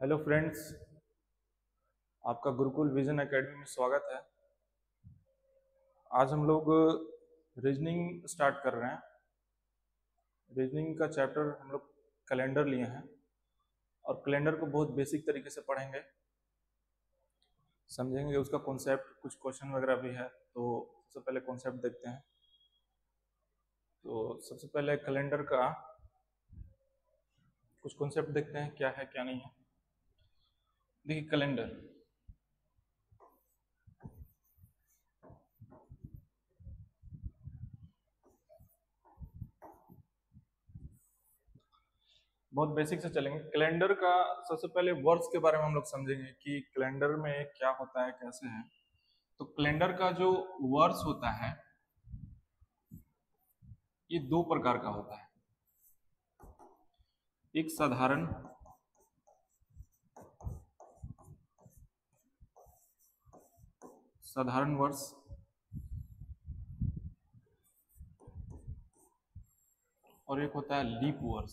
Hello friends, आपका Gurukul vision academy में स्वागत है। आज हम लोग रीजनिंग स्टार्ट कर रहे हैं। रीजनिंग का चैप्टर हम लोग कैलेंडर लिए हैं और कैलेंडर को बहुत बेसिक तरीके से पढ़ेंगे, समझेंगे उसका कॉन्सेप्ट, कुछ क्वेश्चन वगैरह भी है। तो सबसे पहले कॉन्सेप्ट देखते हैं। तो सबसे पहले कैलेंडर का कुछ कॉन्सेप्ट देखते हैं, क्या है क्या नहीं है। देखिए, कैलेंडर बहुत बेसिक से चलेंगे। कैलेंडर का सबसे पहले वर्ड्स के बारे में हम लोग समझेंगे कि कैलेंडर में क्या होता है, कैसे है। तो कैलेंडर का जो वर्ड्स होता है ये दो प्रकार का होता है। एक साधारण वर्ष और एक होता है लीप वर्ष।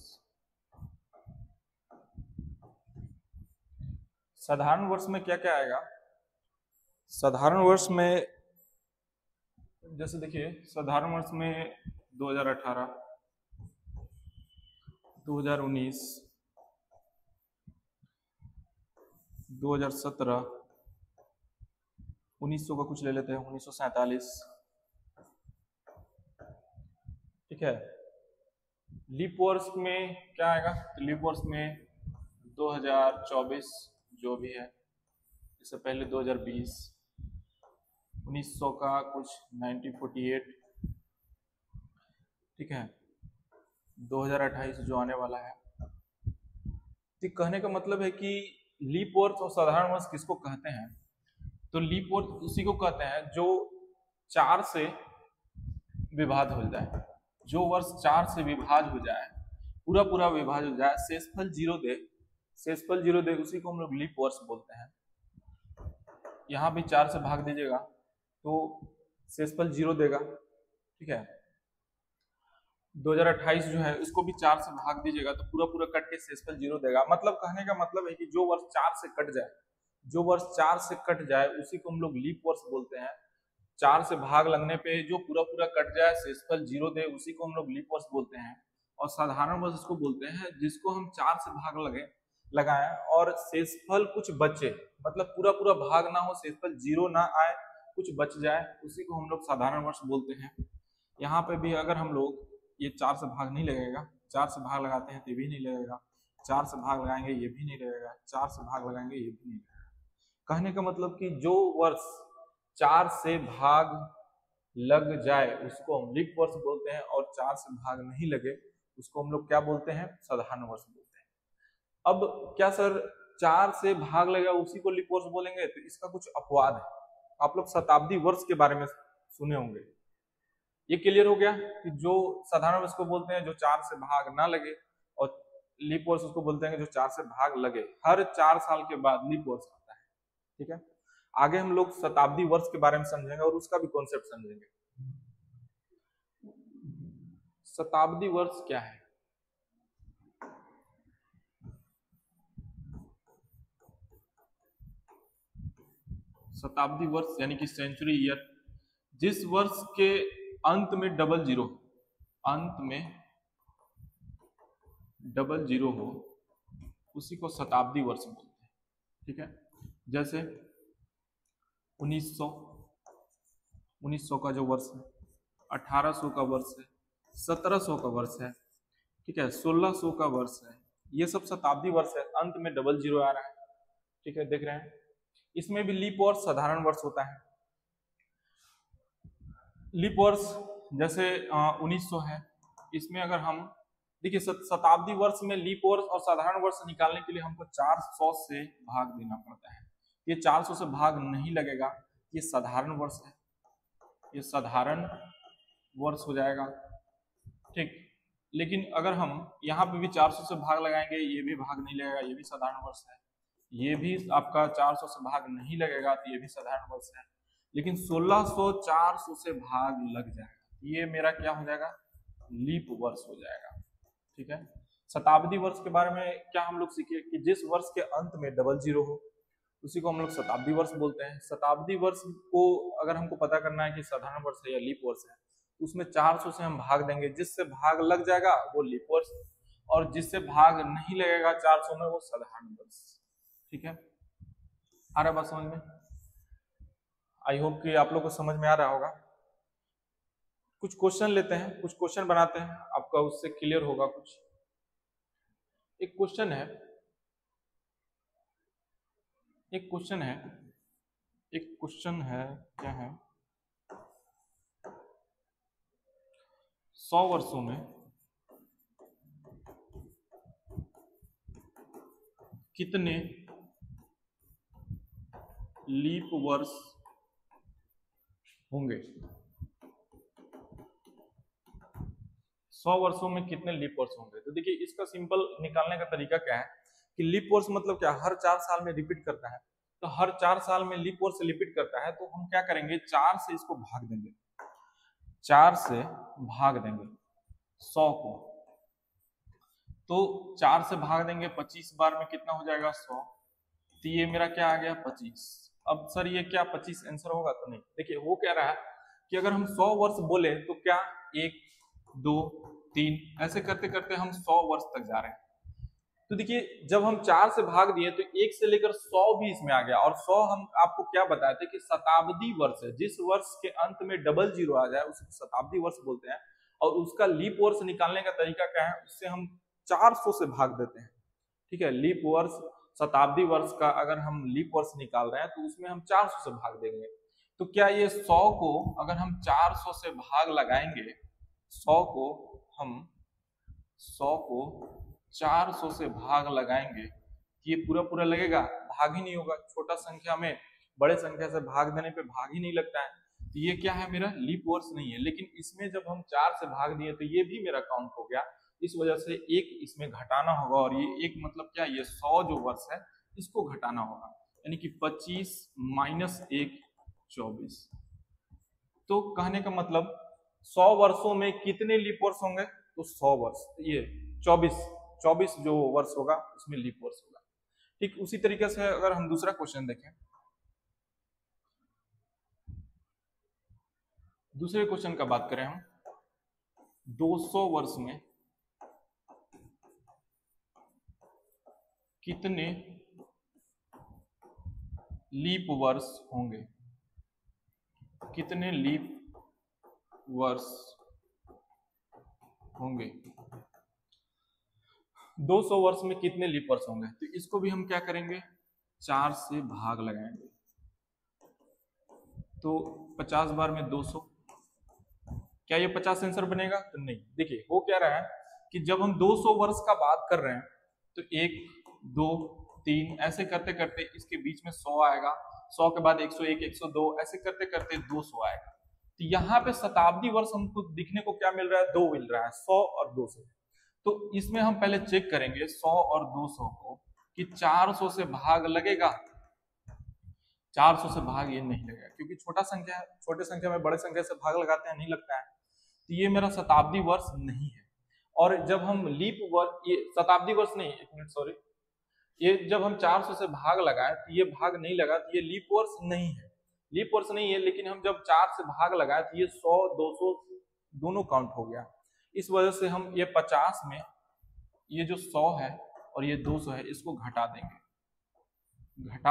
साधारण वर्ष में क्या क्या आएगा? साधारण वर्ष में जैसे देखिए, साधारण वर्ष में 2018, 2019, 2017, 1900 का कुछ ले लेते हैं, 1947, ठीक है। लीप वर्ष में क्या आएगा? तो लीप वर्ष में 2024 जो भी है, इससे पहले 2020, 1900 का कुछ 1948, ठीक है, 2028 जो आने वाला है। तो कहने का मतलब है कि लीप वर्ष और साधारण वर्ष किसको कहते हैं? तो लीप वर्ष उसी को कहते हैं जो 4 से विभाज्य हो जाए, जो वर्ष 4 से विभाज्य हो जाए, पूरा पूरा विभाज्य हो जाए, शेषफल जीरो दे, उसी को हम लोग लीप वर्ष बोलते हैं। यहाँ भी 4 से भाग दीजिएगा तो शेषफल 0 देगा, ठीक है। 2028 जो है इसको भी 4 से भाग दीजिएगा तो पूरा पूरा कट के शेषफल 0 देगा। मतलब कहने का मतलब है कि जो वर्ष 4 से कट जाए, उसी को हम लोग लीप वर्ष बोलते हैं। 4 से भाग लगने पे जो पूरा पूरा कट जाए, शेषफल 0 दे, उसी को हम लोग लीप वर्ष बोलते हैं। और साधारण वर्ष इसको बोलते हैं जिसको हम 4 से भाग लगाएं और शेषफल कुछ बचे, मतलब पूरा पूरा भाग ना हो, शेषफल 0 ना आए, कुछ बच जाए, उसी को हम लोग साधारण वर्ष बोलते हैं। यहाँ पे भी अगर हम लोग ये 4 से भाग नहीं लगेगा, 4 से भाग लगाते हैं तो ये भी नहीं लगेगा, 4 से भाग लगाएंगे ये भी नहीं लगेगा, 4 से भाग लगाएंगे ये भी नहीं लगेगा। कहने का मतलब कि जो वर्ष 4 से भाग लग जाए उसको हम लीप वर्ष बोलते हैं, और 4 से भाग नहीं लगे उसको हम लोग क्या बोलते हैं? साधारण वर्ष बोलते हैं। अब क्या सर, 4 से भाग लगा उसी को लीप वर्ष बोलेंगे? तो इसका कुछ अपवाद है। आप लोग शताब्दी वर्ष के बारे में सुने होंगे। ये क्लियर हो गया कि जो साधारण वर्ष को बोलते हैं जो 4 से भाग ना लगे, और लीप वर्ष उसको बोलते हैं जो 4 से भाग लगे। हर 4 साल के बाद लीप वर्ष आता है, ठीक है। आगे हम लोग शताब्दी वर्ष के बारे में समझेंगे और उसका भी कॉन्सेप्ट समझेंगे। शताब्दी वर्ष क्या है? शताब्दी वर्ष यानी कि सेंचुरी ईयर, जिस वर्ष के अंत में डबल जीरो हो उसी को शताब्दी वर्ष बोलते हैं, ठीक है। जैसे 1900 का जो वर्ष है, 1800 का वर्ष है, 1700 का वर्ष है, ठीक है, 1600 का वर्ष है, ये सब शताब्दी वर्ष है। अंत में डबल जीरो आ रहा है, ठीक है, देख रहे हैं। इसमें भी लीप वर्ष साधारण वर्ष होता है। लीप वर्ष जैसे 1900 है, इसमें अगर हम देखिए शताब्दी वर्ष में लीप वर्ष और साधारण वर्ष निकालने के लिए हमको 400 से भाग देना पड़ता है। ये 400 से भाग नहीं लगेगा, ये साधारण वर्ष है, ये साधारण वर्ष हो जाएगा, ठीक। लेकिन अगर हम यहाँ पे भी 400 से भाग लगाएंगे, ये भी भाग नहीं लगेगा, ये भी साधारण वर्ष है। ये भी आपका 400 से भाग नहीं लगेगा तो ये भी साधारण वर्ष है। लेकिन 1600 400 से भाग लग जाएगा, ये मेरा क्या हो जाएगा? लीप वर्ष हो जाएगा, ठीक है। शताब्दी वर्ष के बारे में क्या हम लोग सीखे कि जिस वर्ष के अंत में डबल जीरो हो उसी को हम लोग शताब्दी वर्ष बोलते हैं। शताब्दी वर्ष को अगर हमको पता करना है कि साधारण वर्ष है या लीप वर्ष है तो उसमें 400 से हम भाग देंगे, जिससे भाग लग जाएगा वो लीप वर्ष और जिससे भाग नहीं लगेगा 400 में वो साधारण वर्ष। ठीक है, आ रहा बात समझ में? आई होप कि आप लोग को समझ में आ रहा होगा। कुछ क्वेश्चन लेते हैं, कुछ क्वेश्चन बनाते हैं, आपका उससे क्लियर होगा कुछ। एक क्वेश्चन है क्या है, 100 वर्षों में कितने लीप वर्ष होंगे? 100 वर्षों में कितने लीप वर्ष होंगे? तो देखिए इसका सिंपल निकालने का तरीका क्या है कि लीप वर्ष मतलब क्या, हर 4 साल में रिपीट करता है। तो हर 4 साल में लीप वर्ष रिपीट करता है तो हम क्या करेंगे, 4 से इसको भाग देंगे, 4 से भाग देंगे 100 को। तो 4 से भाग देंगे 25 बार में कितना हो जाएगा 100। तो ये मेरा क्या आ गया 25। अब सर ये क्या 25 आंसर होगा? तो नहीं, देखिए वो कह रहा है कि अगर हम 100 वर्ष बोले तो क्या 1 2 3 ऐसे करते करते हम 100 वर्ष तक जा रहे हैं। तो देखिए जब हम 4 से भाग दिए तो 1 से लेकर 100 भी इसमें आ गया। और 100 हम आपको क्या बताए थे कि शताब्दी वर्ष है, जिस वर्ष के अंत में डबल जीरो आ जाए उसे शताब्दी वर्ष बोलते हैं। और उसका लीप वर्ष निकालने का तरीका क्या है, उससे हम 400 से भाग देते हैं। ठीक है, लीप वर्ष शताब्दी वर्ष का अगर हम लीप वर्ष निकाल रहे हैं तो उसमें हम 400 से भाग देंगे। तो क्या ये 100 को अगर हम 400 से भाग लगाएंगे, 100 को 400 से भाग लगाएंगे, ये पूरा लगेगा? भाग ही नहीं होगा। छोटा संख्या में बड़े संख्या से भाग देने पे भाग ही नहीं लगता है। तो ये क्या है, मेरा लीप वर्ष नहीं है। लेकिन इसमें जब हम 4 से भाग दिए तो ये भी मेरा काउंट हो गया। इस वजह से एक इसमें घटाना होगा और ये एक मतलब क्या, ये 100 जो वर्ष है इसको घटाना होगा, यानी कि 25 माइनस 1 24। तो कहने का मतलब 100 वर्षों में कितने लीप वर्ष होंगे? तो 100 वर्ष, ये 24 जो वर्ष होगा उसमें लीप वर्ष होगा। ठीक उसी तरीके से अगर हम दूसरा क्वेश्चन देखें, दूसरे क्वेश्चन का बात करें हम, 200 वर्ष में कितने लीप वर्ष होंगे? कितने लीप वर्ष होंगे? 200 वर्ष में कितने लीप वर्ष होंगे? तो इसको भी हम क्या करेंगे, 4 से भाग लगाएंगे। तो 50 बार में 200, क्या ये 50 आंसर बनेगा? तो नहीं। देखिए हो क्या रहा है कि जब हम 200 वर्ष का बात कर रहे हैं तो 1 2 3 ऐसे करते करते इसके बीच में 100 आएगा, 100 के बाद 101 102 ऐसे करते करते 200 आएगा। तो यहाँ पे शताब्दी वर्ष हमको दिखने को क्या मिल रहा है, 2 मिल रहा है, 100 और 200। तो इसमें हम पहले चेक करेंगे 100 और 200 को कि 400 से भाग लगेगा। 400 से भाग ये नहीं लगेगा क्योंकि छोटा संख्या है, छोटे संख्या में बड़े संख्या से भाग लगाते हैं, नहीं लगता है। तो ये मेरा शताब्दी वर्ष नहीं है। और जब हम लीप वर्ष, ये शताब्दी वर्ष नहीं, एक मिनट सॉरी, ये जब हम 400 से भाग लगाए तो ये भाग नहीं लगा, तो ये लीप वर्ष नहीं है, लीप वर्ष नहीं है। लेकिन हम जब 4 से भाग लगाए तो ये 100 200 दोनों काउंट हो गया। इस वजह से हम ये 50 में ये जो 100 है और ये 200 है इसको घटा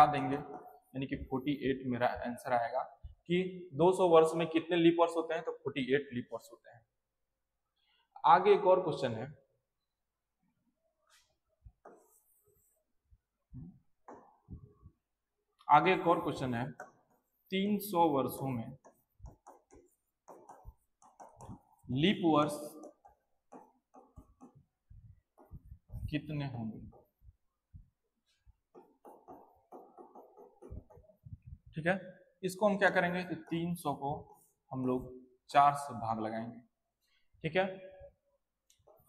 देंगे, यानी कि 48 मेरा आंसर आएगा कि 200 वर्ष में कितने लीप वर्ष होते हैं? तो 48 लीप वर्ष होते हैं। आगे एक और क्वेश्चन है, आगे एक और क्वेश्चन है, 300 वर्षों में लीप वर्ष कितने होंगे? ठीक है, इसको हम क्या करेंगे कि 300 को हम लोग 4 से भाग लगाएंगे। ठीक है,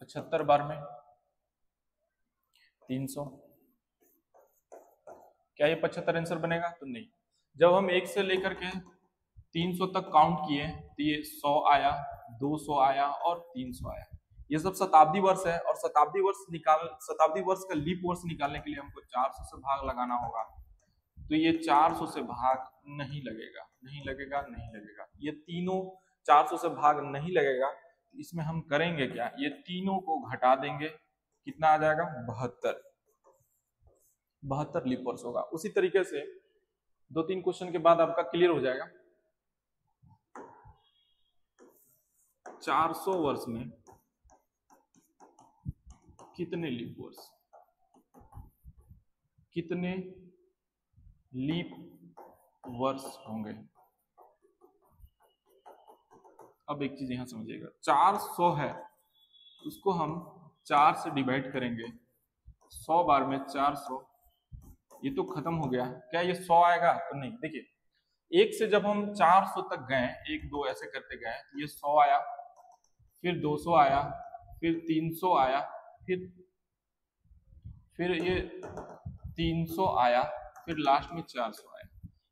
75 बार में 300, क्या ये 75 आंसर बनेगा? तो नहीं। जब हम 1 से लेकर के 300 तक काउंट किए तो ये 100 आया, 200 आया और 300 आया। ये सब शताब्दी वर्ष है, और शताब्दी वर्ष का लीप वर्ष निकालने के लिए हमको 400 से भाग लगाना होगा। तो ये 400 से भाग नहीं लगेगा, नहीं लगेगा, नहीं लगेगा, ये तीनों 400 से भाग नहीं लगेगा। इसमें हम करेंगे क्या, ये तीनों को घटा देंगे, कितना आ जाएगा 72 लीप वर्ष होगा। उसी तरीके से 2-3 क्वेश्चन के बाद आपका क्लियर हो जाएगा। 400 वर्ष में कितने लीप वर्ष, कितने लीप वर्ष होंगे। अब एक चीज यहां समझिएगा, 400 है, उसको हम 4 से डिवाइड करेंगे, 100 बार में 400, ये तो खत्म हो गया। क्या ये 100 आएगा? तो नहीं। देखिए, एक से जब हम 400 तक गए, 1 2 ऐसे करते गए, तो ये 100 आया, फिर 200 आया, फिर 300 आया, फिर ये 300 आया, फिर लास्ट में 400 आया।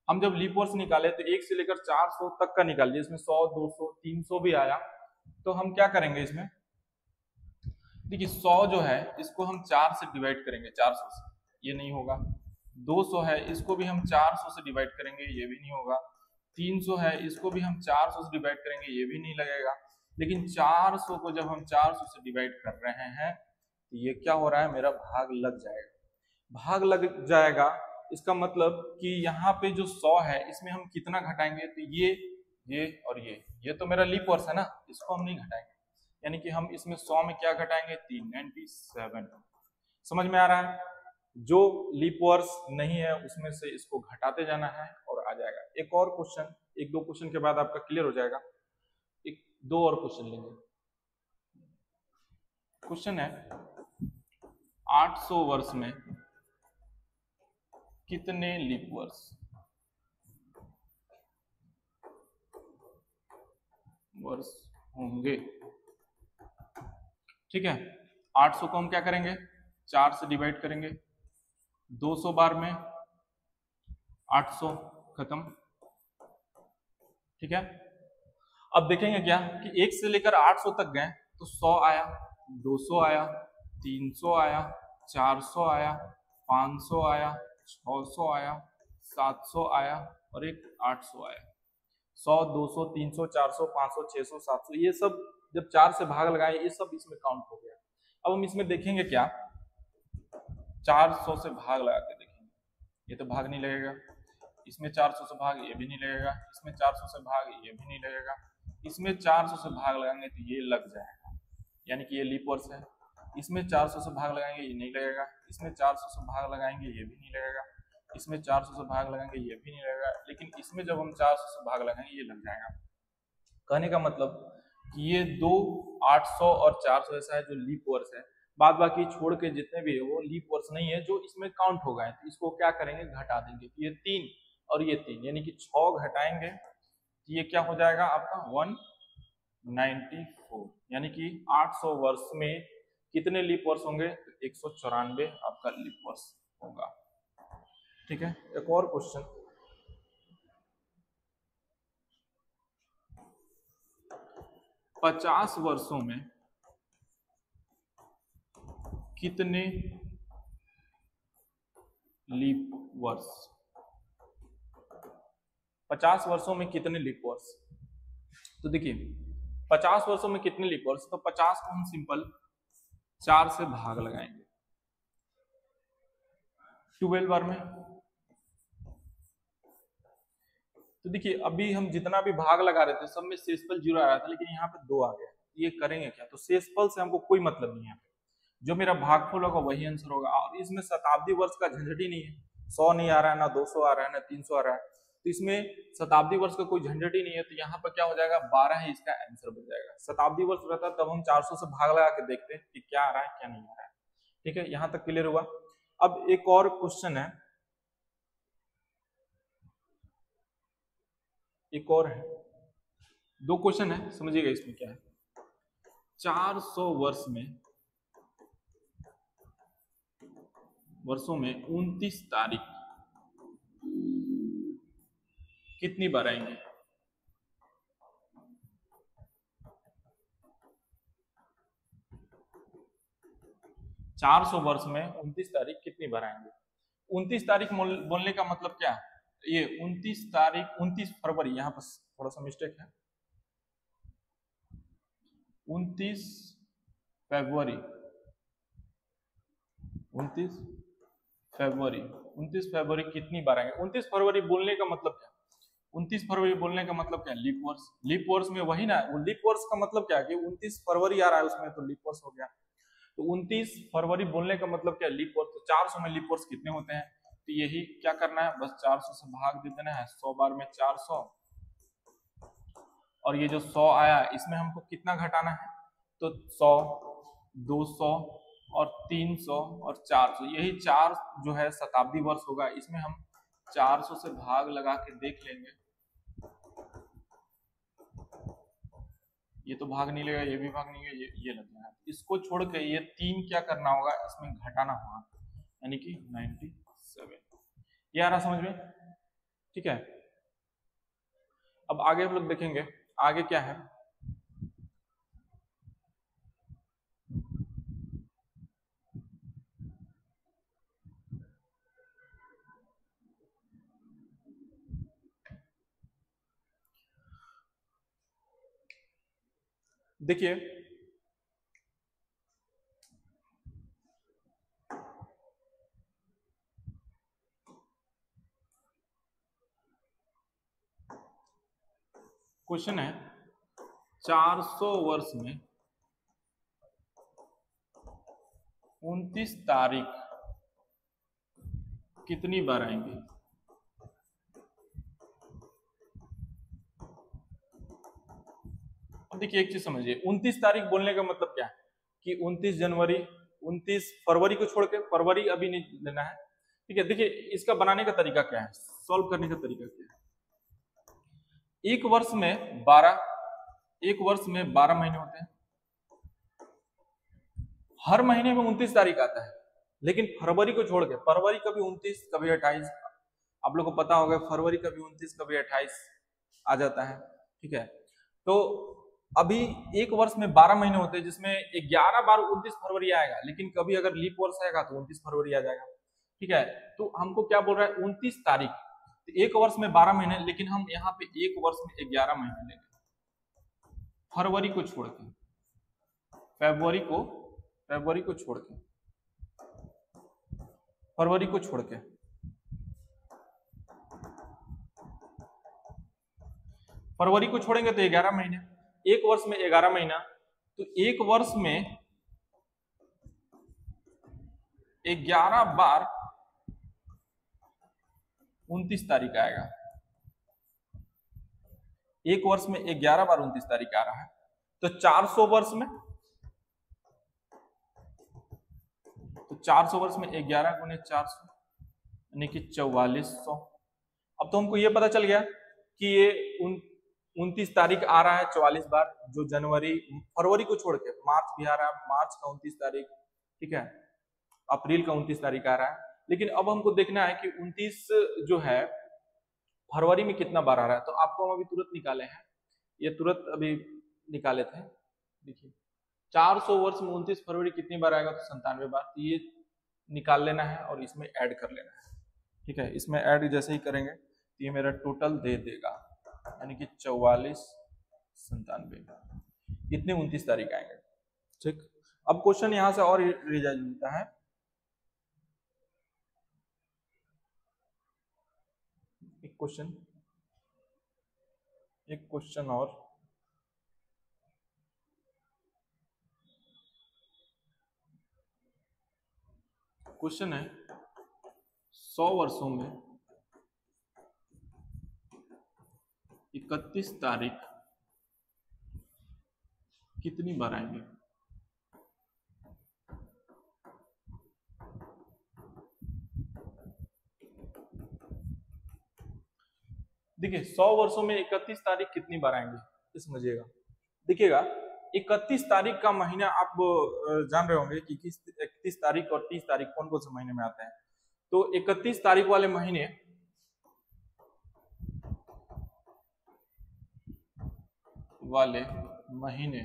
हम जब लीप वर्ष निकाले तो 1 से लेकर 400 तक का निकालिए, इसमें 100 200 300 भी आया। तो हम क्या करेंगे इसमें, देखिए 100 जो है इसको हम 4 से डिवाइड करेंगे, 400 से, ये नहीं होगा। 200 है, इसको भी हम 400 से डिवाइड करेंगे, ये भी नहीं होगा। 300 है, इसको भी हम 400 से डिवाइड करेंगे, ये भी नहीं लगेगा। लेकिन 400 को जब हम 400 से डिवाइड कर रहे हैं तो ये क्या हो रहा है, मेरा भाग लग जाएगा। भाग लग जाएगा, इसका मतलब कि यहाँ पे जो 100 है इसमें हम कितना घटाएंगे, तो ये और ये तो मेरा लीप वर्ष है ना, इसको हम नहीं घटाएंगे। यानी कि हम इसमें 100 में क्या घटाएंगे, 397। समझ में आ रहा है? जो लीप वर्ष नहीं है उसमें से इसको घटाते जाना है और आ जाएगा। एक और क्वेश्चन, 1-2 क्वेश्चन के बाद आपका क्लियर हो जाएगा। 1-2 और क्वेश्चन लेंगे। क्वेश्चन है 800 वर्ष में कितने लीप वर्ष होंगे। ठीक है, 800 को हम क्या करेंगे, 4 से डिवाइड करेंगे, 200 बार में 800 खत्म। ठीक है, अब देखेंगे क्या कि 1 से लेकर 800 तक गए तो 100 आया, 200 आया, 300 आया, 400 आया, 500 आया, 600 आया, 700 आया और एक 800 आया। 100 200 300 400 500 600 700, ये सब जब 4 से भाग लगाए ये सब इसमें काउंट हो गया। अब हम इसमें देखेंगे क्या, 400 से भाग लगा के देखेंगे, ये तो भाग नहीं लगेगा। इसमें 400 से भाग, ये भी नहीं लगेगा। इसमें 400 से भाग, ये भी नहीं लगेगा। इसमें 400 से भाग लगाएंगे तो ये लग जाएगा, यानी कि ये लीप वर्ष है। इसमें 400 से भाग लगाएंगे, ये नहीं लगेगा। इसमें 400 से भाग लगाएंगे, ये भी नहीं लगेगा। इसमें 400 से भाग लगाएंगे, ये भी नहीं लगेगा। लेकिन इसमें जब हम 400 से भाग लगाएंगे ये लग जाएगा। कहने का मतलब कि ये दो 800 और 400 ऐसा है जो लीप वर्ष है, बाद बाकी छोड़ के जितने भी है वो लीप वर्ष नहीं है जो इसमें काउंट हो गए। तो इसको क्या करेंगे, घटा देंगे। ये 3 और ये 3 यानी कि 6 घटाएंगे तो ये क्या हो जाएगा आपका 194, यानी कि 800 वर्ष में कितने लीप वर्ष होंगे, तो 194 आपका लीप वर्ष होगा। ठीक है, एक और क्वेश्चन, पचास वर्षों में कितने लीप वर्ष, 50 वर्षों में कितने लीप वर्ष। तो देखिए 50 वर्षों में कितने लीप वर्ष, तो 50 को हम सिंपल 4 से भाग लगाएंगे 12 बार में। तो देखिए अभी हम जितना भी भाग लगा रहे थे सब में शेषफल 0 आ रहा था, लेकिन यहाँ पे 2 आ गया। ये करेंगे क्या, तो शेषफल से हमको कोई मतलब नहीं है, जो मेरा भागफल होगा वही आंसर होगा। और इसमें शताब्दी वर्ष का झंझट ही नहीं है, 100 नहीं आ रहा है, ना 200 आ रहा है, ना 300 आ रहा है, तो इसमें शताब्दी वर्ष का कोई झंझट ही नहीं है। तो यहाँ पर क्या हो जाएगा, 12 ही इसका आंसर बन जाएगा। शताब्दी वर्ष रहता तब हम 400 से भाग लगा के देखते हैं कि क्या आ रहा है क्या नहीं आ रहा है। ठीक है, यहाँ तक क्लियर हुआ। अब एक और क्वेश्चन है, एक और है, 2 क्वेश्चन है, समझिएगा इसमें क्या है। 400 वर्षों में 29 तारीख कितनी बार आएंगे। 400 वर्ष में 29 तारीख कितनी बार आएंगे। 29 तारीख बोलने का मतलब क्या है, ये 29 तारीख 29 फरवरी, यहाँ पर थोड़ा सा मिस्टेक है, 29 फरवरी 29 फरवरी 29 फरवरी कितनी बार आएंगे। 29 फरवरी बोलने का मतलब क्या, 29 फरवरी बोलने का मतलब क्या, लीप वर्ष। लीप वर्ष में वही ना, वो लीप वर्ष का मतलब क्या है कि 29 फरवरी आ रहा है उसमें, तो लीप वर्ष हो गया। तो 29 फरवरी बोलने का मतलब क्या, लीप वर्ष। तो 400 में लीप वर्ष कितने होते हैं, तो यही क्या करना है, बस 400 से भाग दे देना है, 100 बार में 400, और ये जो 100 आया इसमें हमको कितना घटाना है, तो 100, 200 और 300 और 400, यही 4 जो है शताब्दी वर्ष होगा। इसमें हम 400 से भाग लगा के देख लेंगे, ये तो भाग नहीं लेगा, ये भी भाग नहीं लेगा, ये लग जाएगा। इसको छोड़ के ये 3 क्या करना होगा, इसमें घटाना होगा, यानी कि 97। ये आ रहा समझ में, ठीक है। अब आगे हम लोग देखेंगे, आगे क्या है, देखिए क्वेश्चन है 400 वर्ष में 29 तारीख कितनी बार आएंगे। अब देखिए एक चीज समझिए, 29 तारीख बोलने का मतलब क्या है कि 29 जनवरी, 29 फरवरी को छोड़ के, फरवरी अभी नहीं लेना है, ठीक है। देखिए इसका बनाने का तरीका क्या है, सॉल्व करने का तरीका क्या है। एक वर्ष में 12 महीने होते हैं, हर महीने में 29 तारीख आता है, लेकिन फरवरी को छोड़ के, फरवरी कभी 29 कभी 28, आप लोग को पता होगा फरवरी कभी 29 कभी 28 आ जाता है, ठीक है। तो अभी एक वर्ष में 12 महीने होते हैं, जिसमें 11 बार 29 फरवरी आएगा, लेकिन कभी अगर लीप वर्ष आएगा तो 29 फरवरी आ जाएगा, ठीक है। तो हमको क्या बोल रहा है, 29 तारीख, तो एक वर्ष में 12 महीने, लेकिन हम यहाँ पे एक वर्ष में 11 महीने लेंगे, फरवरी को छोड़ के, फरवरी को छोड़ के, फरवरी को छोड़ के, फरवरी को छोड़ेंगे तो 11 महीने, एक वर्ष में 11 महीना, तो एक वर्ष में 11 बार 29 तारीख आएगा, एक वर्ष में 11 बार 29 तारीख आ रहा है। तो 400 वर्ष में, तो 400 वर्ष में 11 गुने 400 यानी कि 4400। अब तो हमको ये पता चल गया कि ये 29 तारीख आ रहा है 44 बार, जो जनवरी फरवरी को छोड़ के, मार्च भी आ रहा है, मार्च का 29 तारीख, ठीक है, अप्रैल का 29 तारीख आ रहा है। लेकिन अब हमको देखना है कि 29 जो है फरवरी में कितना बार आ रहा है, तो आपको हम अभी तुरंत निकाले हैं, ये तुरंत अभी निकाले थे। देखिए 400 वर्ष में 29 फरवरी कितनी बार आएगा, तो 97 बार, तो ये निकाल लेना है और इसमें ऐड कर लेना है, ठीक है। इसमें ऐड जैसे ही करेंगे तो ये मेरा टोटल दे देगा, यानी कि 44 97, इतने 29 तारीख आएंगे, ठीक। अब क्वेश्चन यहां से और रिवाइज होता है, एक क्वेश्चन और, क्वेश्चन है 100 वर्षों में 31 तारीख कितनी बार आएंगे। देखिए 100 वर्षों में 31 तारीख कितनी बार आएंगे, ये समझिएगा। देखिएगा 31 तारीख का महीना आप जान रहे होंगे कि 31 तारीख और 30 तारीख कौन कौन से महीने में आते हैं। तो 31 तारीख वाले महीने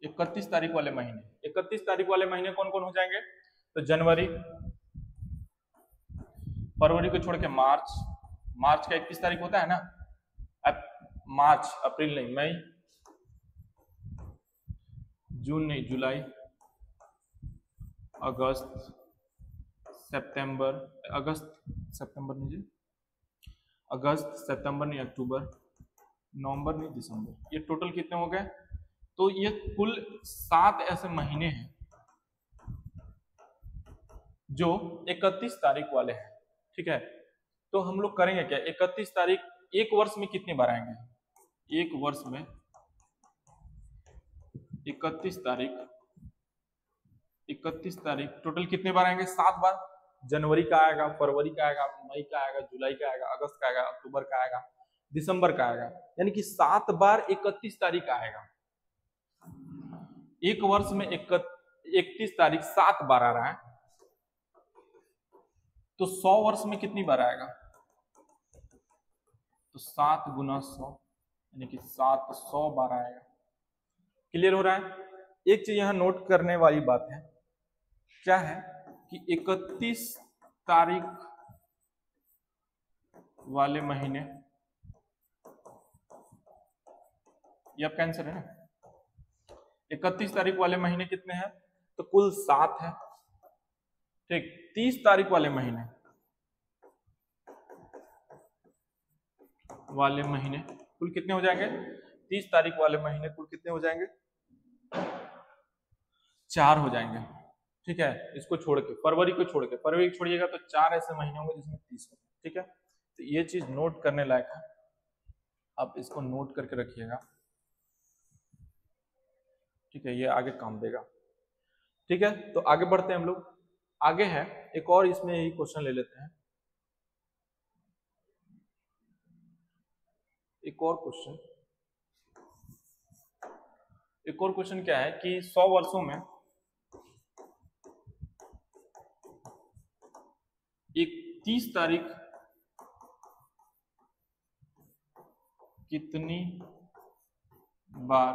31 तारीख वाले महीने, 31 तारीख वाले महीने कौन कौन हो जाएंगे? तो जनवरी, फरवरी को छोड़ के मार्च, मार्च का 31 तारीख होता है ना, मार्च, अप्रैल नहीं, मई, जून नहीं, जुलाई, अगस्त, सितंबर, अगस्त, सितंबर नहीं जी, अगस्त, सितंबर नहीं, अक्टूबर, नवंबर नहीं, दिसंबर, ये टोटल कितने हो गए? तो ये कुल 7 ऐसे महीने हैं जो 31 तारीख वाले हैं। ठीक है, तो हम लोग करेंगे क्या? 31 तारीख, एक वर्ष में कितनी बार आएंगे? एक वर्ष में 31 तारीख, 31 तारीख टोटल कितने बार आएंगे? 7 बार। जनवरी का आएगा, फरवरी का आएगा, मई का आएगा, जुलाई का आएगा, अगस्त का आएगा, अक्टूबर का आएगा, दिसंबर का आएगा, यानी कि 7 बार 31 तारीख आएगा। एक वर्ष में 31 तारीख 7 बार आ रहा है, तो 100 वर्ष में कितनी बार आएगा? तो 7 गुना 100 यानी कि 700 बार आएगा। क्लियर हो रहा है? एक चीज यहां नोट करने वाली बात है, क्या है कि 31 तारीख वाले महीने, ये आपका आंसर है ना, 31 तारीख वाले महीने कितने हैं? तो कुल 7 है। ठीक, 30 तारीख वाले महीने कुल कितने हो जाएंगे? 30 तारीख वाले महीने कुल कितने हो जाएंगे? 4 हो जाएंगे। ठीक है, इसको छोड़ के, फरवरी को छोड़ के, फरवरी को छोड़िएगा तो 4 ऐसे महीने होंगे जिसमें 30 होंगे। ठीक है, तो ये चीज नोट करने लायक है, आप इसको नोट करके रखिएगा। ठीक है, ये आगे काम देगा। ठीक है, तो आगे बढ़ते हैं हम लोग। आगे है एक और, इसमें यही क्वेश्चन ले लेते हैं, एक और क्वेश्चन क्या है कि 100 वर्षों में 31 तारीख कितनी बार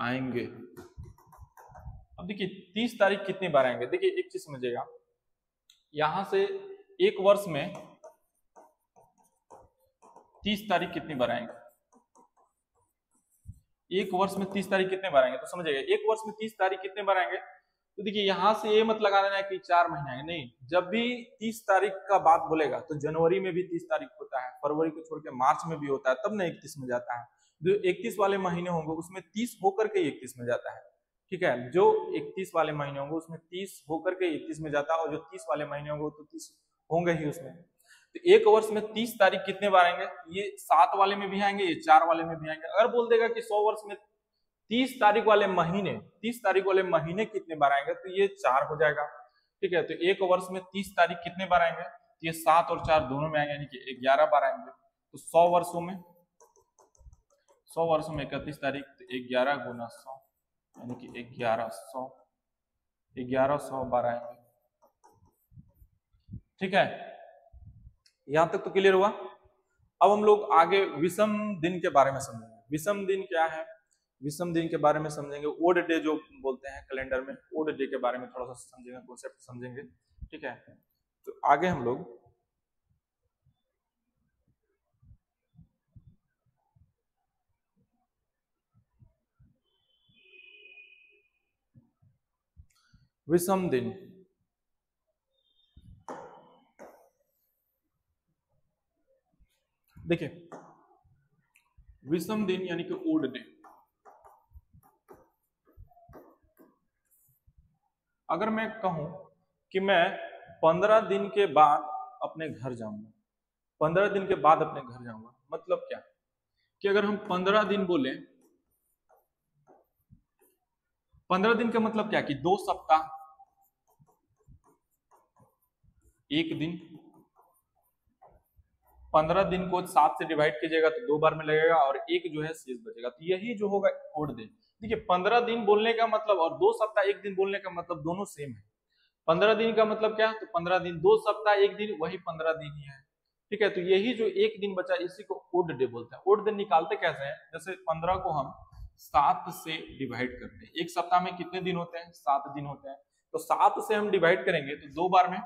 आएंगे? अब देखिए 30 तारीख कितनी बार आएंगे, देखिए एक चीज समझिएगा, यहां से एक वर्ष में 30 तारीख कितनी बार आएंगे? एक वर्ष में 30 तारीख कितने बार आएंगे? तो समझिएगा एक वर्ष में 30 तारीख कितने बार आएंगे, तो देखिए यहां से ये मत लगा देना कि 4 महीने आएंगे, नहीं, जब भी 30 तारीख का बात बोलेगा तो जनवरी में भी 30 तारीख होता है, फरवरी को छोड़ के मार्च में भी होता है, तब ना 31 में जाता है। जो 31 वाले महीने होंगे उसमें 30 होकर के 31 में जाता है। ठीक है, जो 31 वाले महीने होंगे उसमें 30 होकर के 31 में जाता है, और जो 30 वाले महीने होंगे तो 30 होंगे ही उसमें। तो एक वर्ष में 30 तारीख कितने बार आएंगे? ये 7 वाले में भी आएंगे, ये 4 वाले में भी आएंगे। अगर बोल देगा कि 100 वर्ष में 30 तारीख वाले महीने, 30 तारीख वाले महीने कितने बार आएंगे, तो ये 4 हो जाएगा। ठीक है, तो एक वर्ष में 30 तारीख कितने बार आएंगे? ये 7 और 4 दोनों में आएंगे, यानी कि 11 बार आएंगे। तो 100 वर्षों में 31 तारीख, तो 11 गुना 100 यानी कि 1100 बार आएंगे। ठीक है, यहां तक तो क्लियर हुआ। अब हम लोग आगे विषम दिन के बारे में समझेंगे। विषम दिन क्या है, विषम दिन के बारे में समझेंगे। ओड डे जो बोलते हैं कैलेंडर में, ओड डे के बारे में थोड़ा सा समझेंगे, कॉन्सेप्ट समझेंगे। ठीक है, तो आगे हम लोग विषम दिन, देखिए विषम दिन यानी कि ओड डे, अगर मैं कहूं कि मैं 15 दिन के बाद अपने घर जाऊंगा, 15 दिन के बाद अपने घर जाऊंगा, मतलब क्या कि अगर हम 15 दिन बोले, 15 दिन का मतलब क्या कि 2 सप्ताह, एक दिन, 15 दिन को 7 से डिवाइड कीजिएगा तो 2 बार में लगेगा, और एक जो है शेष बचेगा, तो यही जो होगा ओड दिन। देखिए 15 दिन बोलने का मतलब और 2 सप्ताह एक दिन बोलने का मतलब दोनों सेम है। 15 दिन का मतलब क्या, तो 15 दिन, 2 सप्ताह एक दिन, वही 15 दिन ही है। ठीक है, तो यही जो एक दिन बचा इसी को ओड डे बोलते हैं। ओड दिन निकालते कैसे हैं, जैसे 15 को हम 7 से डिवाइड करते हैं। एक सप्ताह में कितने दिन होते हैं? 7 दिन होते हैं। तो 7 से हम डिवाइड करेंगे तो 2 बार में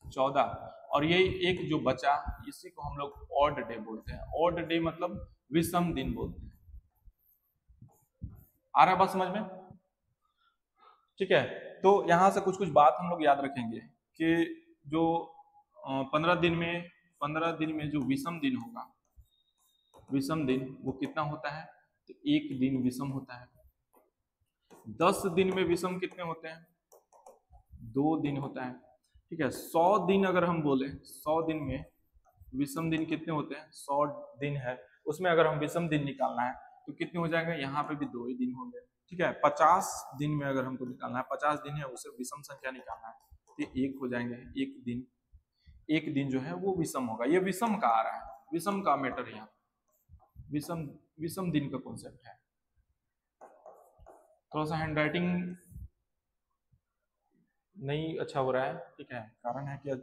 14, और ये एक जो बचा इसी को हम लोग ऑड डे बोलते हैं। ऑड डे मतलब विषम दिन बोलते हैं। आ रहा है बात समझ में? ठीक है, तो यहां से कुछ कुछ बात हम लोग याद रखेंगे कि जो 15 दिन में जो विषम दिन होगा, विषम दिन वो कितना होता है? तो 1 दिन विषम होता है। 10 दिन में विषम कितने होते हैं? 2 दिन होता है। ठीक है, 100 दिन अगर हम बोले, 100 दिन में विषम दिन कितने होते हैं? 100 दिन है, उसमें अगर हम विषम दिन निकालना है तो कितने हो जाएंगे? यहाँ पे भी 2 ही दिन होंगे। ठीक है, 50 दिन में अगर हमको निकालना है, 50 दिन है, उसे विषम संख्या निकालना है तो 1 हो जाएंगे। एक दिन जो है वो विषम होगा। ये विषम का आ रहा है, विषम का मैटर यहाँ, विषम दिन का कॉन्सेप्ट है। थोड़ा सा हैंड राइटिंग नहीं अच्छा हो रहा है। ठीक है, कारण है कि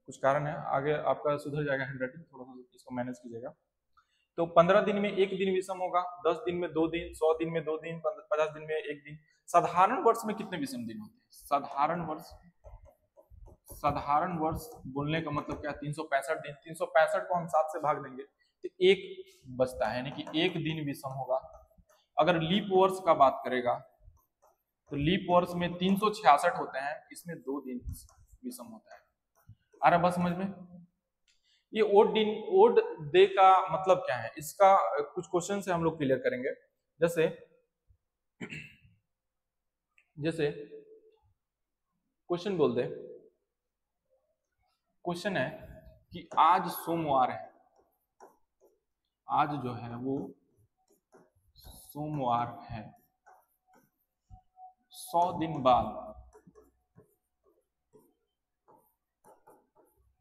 कुछ कारण है, आगे आपका सुधर जाएगा हैंड राइटिंग, थोड़ा सा इसको मैनेज कीजिएगा। तो 15 दिन में 1 दिन विषम होगा, 10 दिन में 2 दिन, 100 दिन में 2 दिन, 50 दिन में 1 दिन। साधारण वर्ष में कितने विषम दिन होते हैं? साधारण वर्ष बोलने का मतलब क्या? 365 दिन। 365 को हम 7 से भाग देंगे तो 1 बचता है, यानी कि 1 दिन विषम होगा। अगर लीप वर्ष का बात करेगा तो लीप वर्ष में 366 होते हैं, इसमें 2 दिन विषम होता है। आ रहा बात समझ में? ये ओड डे का मतलब क्या है, इसका कुछ क्वेश्चन से हम लोग क्लियर करेंगे। जैसे क्वेश्चन बोल दे, क्वेश्चन है कि आज सोमवार है, आज जो है वो सोमवार है, 100 दिन बाद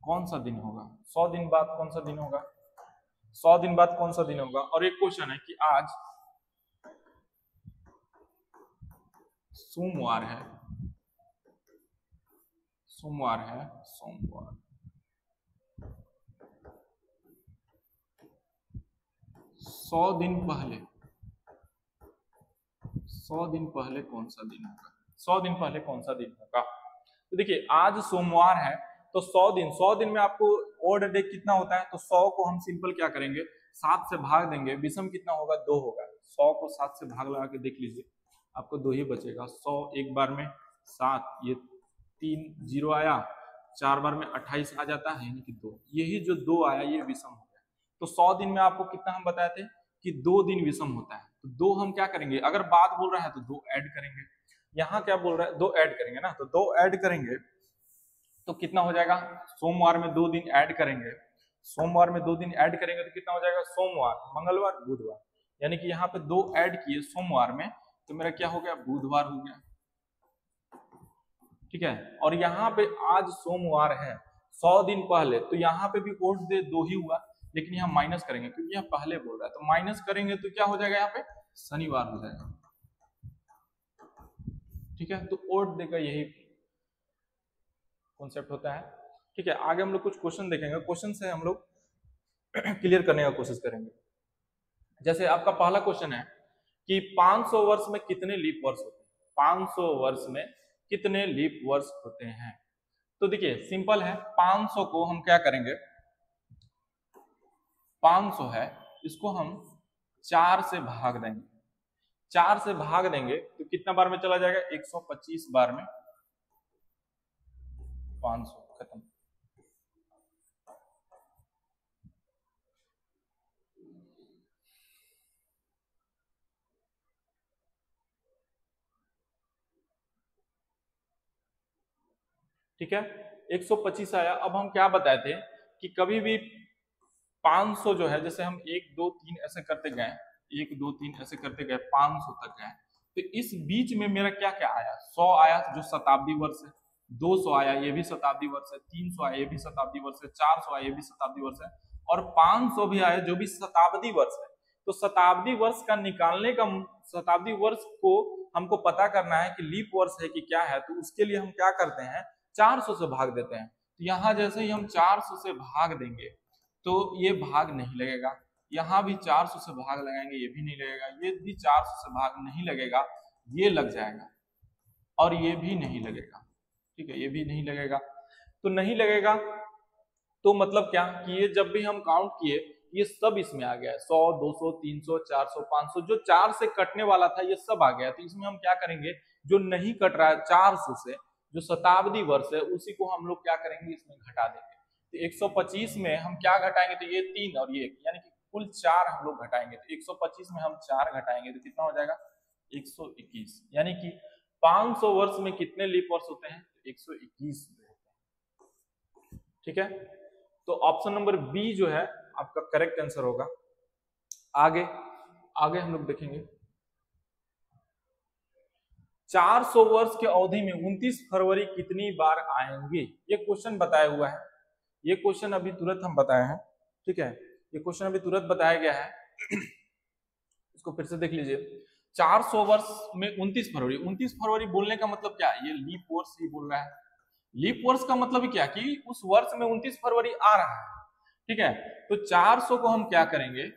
कौन सा दिन होगा? 100 दिन बाद कौन सा दिन होगा? 100 दिन बाद कौन सा दिन होगा? और एक क्वेश्चन है कि आज सोमवार है, सोमवार 100 दिन पहले, 100 दिन पहले कौन सा दिन होगा? 100 दिन पहले कौन सा दिन होगा? तो देखिए, आज सोमवार है तो 100 दिन में आपको ओड डे कितना होता है? तो 100 को हम सिंपल क्या करेंगे? 7 से भाग देंगे। विषम कितना होगा? 2 होगा। 100 को 7 से भाग लगा के देख लीजिए, आपको 2 ही बचेगा। 100 एक बार में 7, ये 3 0 आया, 4 बार में 28 आ जाता है, यानी कि 2। यही जो 2 आया ये विषम हो गया। तो 100 दिन में आपको कितना हम बताए थे कि 2 दिन विषम होता है। तो 2 हम क्या करेंगे? अगर बात बोल रहा है तो 2 ऐड करेंगे। यहाँ क्या बोल रहा है? 2 ऐड करेंगे ना, तो 2 ऐड करेंगे तो कितना हो जाएगा? सोमवार में 2 दिन ऐड करेंगे, सोमवार में 2 दिन ऐड करेंगे तो कितना हो जाएगा? सोमवार, मंगलवार, बुधवार, यानी कि यहाँ पे 2 ऐड किए सोमवार में तो मेरा क्या हो गया? बुधवार हो गया। ठीक है, और यहाँ पे आज सोमवार है 100 दिन पहले, तो यहाँ पे भी ओड डे 2 ही हुआ, लेकिन यहाँ माइनस करेंगे क्योंकि यहाँ पहले बोल रहा है, तो माइनस करेंगे तो क्या हो जाएगा? यहाँ पे शनिवार हो जाएगा। ठीक है, तो ओड डे का यही कॉन्सेप्ट होता है। ठीक है, आगे हम लोग कुछ क्वेश्चन देखेंगे, क्वेश्चन से हम लोग क्लियर करने का कोशिश करेंगे। जैसे आपका पहला क्वेश्चन है कि 500 वर्ष में कितने लीप वर्ष होते हैं? 500 वर्ष में कितने लीप वर्ष होते हैं? तो देखिए सिंपल है, 500 को हम क्या करेंगे? 500 है, इसको हम 4 से भाग देंगे। 4 से भाग देंगे तो कितना बार में चला जाएगा? 125 बार में 500 खत्म। ठीक है, 125 आया। अब हम क्या बताए थे कि कभी भी 500 जो है, जैसे हम 1 2 3 ऐसे करते गए, 1 2 3 ऐसे करते गए, 500 तक गए, तो इस बीच में मेरा क्या क्या आया? 100 आया जो शताब्दी वर्ष है, 200 आया ये भी शताब्दी वर्ष है, 300 आया ये भी शताब्दी वर्ष है, 400 आया ये भी शताब्दी वर्ष है, और 500 भी आया जो भी शताब्दी वर्ष है। तो शताब्दी वर्ष का निकालने का, शताब्दी वर्ष को हमको पता करना है कि लीप वर्ष है कि क्या है, तो उसके लिए हम क्या करते हैं? 400 से भाग देते हैं। तो यहाँ जैसे ही हम 400 से भाग देंगे तो ये भाग नहीं लगेगा, यहाँ भी 400 से भाग लगाएंगे, ये भी नहीं लगेगा, ये भी 400 से भाग नहीं लगेगा, ये लग जाएगा, और ये भी नहीं लगेगा, ठीक है, ये भी नहीं लगेगा। तो नहीं लगेगा तो मतलब क्या कि ये जब भी हम काउंट किए ये सब इसमें आ गया, 100, 200, 300, 400, 500, जो 4 से कटने वाला था ये सब आ गया। तो इसमें हम क्या करेंगे, जो नहीं कट रहा है 400 से, जो शताब्दी वर्ष है, उसी को हम लोग क्या करेंगे, इसमें घटा देंगे। तो 125 में हम क्या घटाएंगे, तो ये 3 और ये 1, यानी कि कुल 4 हम लोग घटाएंगे। तो 125 में हम 4 घटाएंगे तो कितना हो जाएगा, 121, यानी कि 500 वर्ष में कितने लीप वर्ष होते हैं, 121 होते हैं, ठीक है। तो ऑप्शन नंबर बी जो है आपका करेक्ट आंसर होगा। आगे आगे हम लोग देखेंगे, 400 वर्ष के अवधि में 29 फरवरी कितनी बार आएंगे, ये क्वेश्चन बताया हुआ है। ये क्वेश्चन अभी तुरंत हम बताए हैं, ठीक है, ये क्वेश्चन अभी तुरंत बताया गया है। इसको फिर से देख लीजिए, 400 वर्ष में 29 फरवरी, 29 फरवरी बोलने का मतलब क्या है, ये लीप वर्ष ही बोल रहा है। लीप वर्ष का मतलब क्या कि उस वर्ष में 29 फरवरी आ रहा है, ठीक है। तो 400 को हम क्या करेंगे,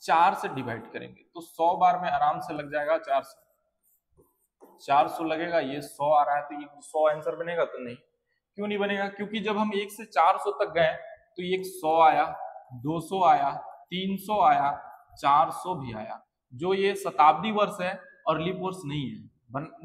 4 से डिवाइड करेंगे, तो 100 बार में आराम से लग जाएगा, 400 लगेगा, ये 100 आ रहा है, तो ये 100 आंसर बनेगा, तो नहीं, क्यों नहीं बनेगा, क्योंकि जब हम 1 से 400 तक गए तो ये 100 आया, 200 आया, 300 आया, 400 भी आया। जो ये शताब्दी वर्ष है और लीप वर्ष नहीं है,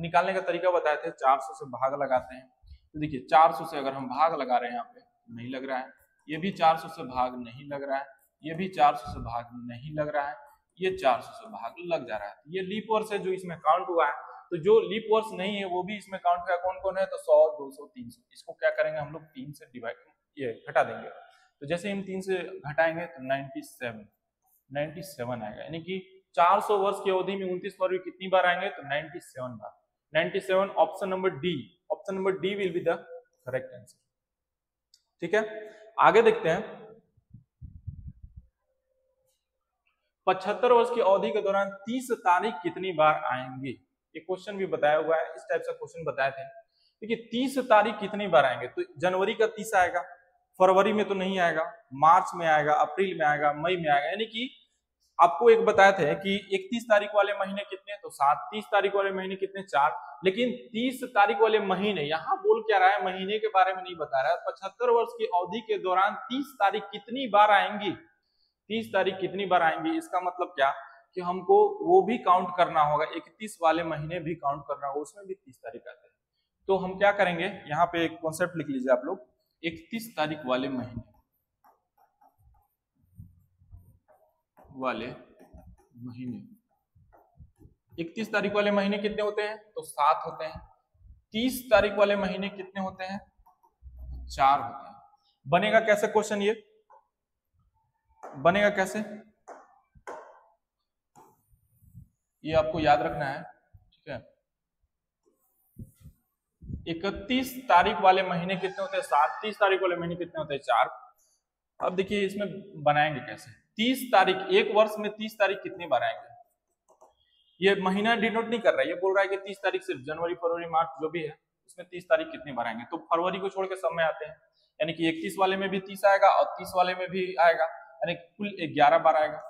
निकालने का तरीका बताए थे, 400 से भाग लगाते हैं। तो देखिए 400 से अगर हम भाग लगा रहे हैं, यहाँ पे नहीं लग रहा है, ये भी 400 से भाग नहीं लग रहा है, ये भी 400 से भाग नहीं लग रहा है, ये 400 से भाग लग जा रहा है। ये लीप वर्ष है जो इसमें काउंट हुआ है। तो जो लीप वर्ष नहीं है वो भी इसमें काउंट हुआ, कौन कौन है, तो 100, 200, 300, इसको क्या करेंगे हम लोग 3 से डिवाइड, ये घटा देंगे। तो जैसे हम 3 से घटाएंगे तो 97 आएगा, यानी कि 400 वर्ष की अवधि में 29 फरवरी कितनी बार आएंगे, तो 97 बार। 97, option number D, option number D will be the correct answer, ठीक है। आगे देखते हैं, 75 वर्ष की अवधि के दौरान 30 तारीख कितनी बार आएंगे, ये क्वेश्चन भी बताया हुआ है, इस टाइप से क्वेश्चन बताए थे। देखिए 30 तारीख कितनी बार आएंगे, तो जनवरी का 30 आएगा, फरवरी में तो नहीं आएगा, मार्च में आएगा, अप्रैल में आएगा, मई में आएगा, यानी कि आपको एक बताए थे कि 31 तारीख वाले महीने कितने, तो 7, 30 तारीख वाले महीने कितने, 4, लेकिन 30 तारीख वाले महीने यहाँ बोल क्या रहा है, महीने के बारे में नहीं बता रहा है। 75 वर्ष की अवधि के दौरान 30 तारीख कितनी बार आएंगी, 30 तारीख कितनी बार आएंगी, इसका मतलब क्या कि हमको वो भी काउंट करना होगा, 31 वाले महीने भी काउंट करना होगा, उसमें भी 30 तारीख आते हैं। तो हम क्या करेंगे, यहाँ पे एक कॉन्सेप्ट लिख लीजिए आप लोग, 31 तारीख वाले महीने, 31 तारीख वाले महीने कितने होते हैं, तो 7 होते हैं। 30 तारीख वाले महीने कितने होते हैं, 4 होते हैं। बनेगा कैसे क्वेश्चन, ये बनेगा कैसे, ये आपको याद रखना है, ठीक है। 31 तारीख वाले महीने कितने होते हैं, 7, 30 तारीख वाले महीने कितने होते हैं, 4। अब देखिए इसमें बनाएंगे कैसे, 30 तारीख, एक वर्ष में 30 तारीख कितनी बार आएंगे, ये महीना डिनोट नहीं कर रहा है, ये बोल रहा है कि 30 तारीख सिर्फ जनवरी, फरवरी, मार्च जो भी है उसमें 30 तारीख कितनी बार आएंगे, तो फरवरी को छोड़ के सब में आते हैं, यानी कि 31 वाले में भी 30 आएगा और 30 वाले में भी आएगा, यानी कुल 11 बार आएगा।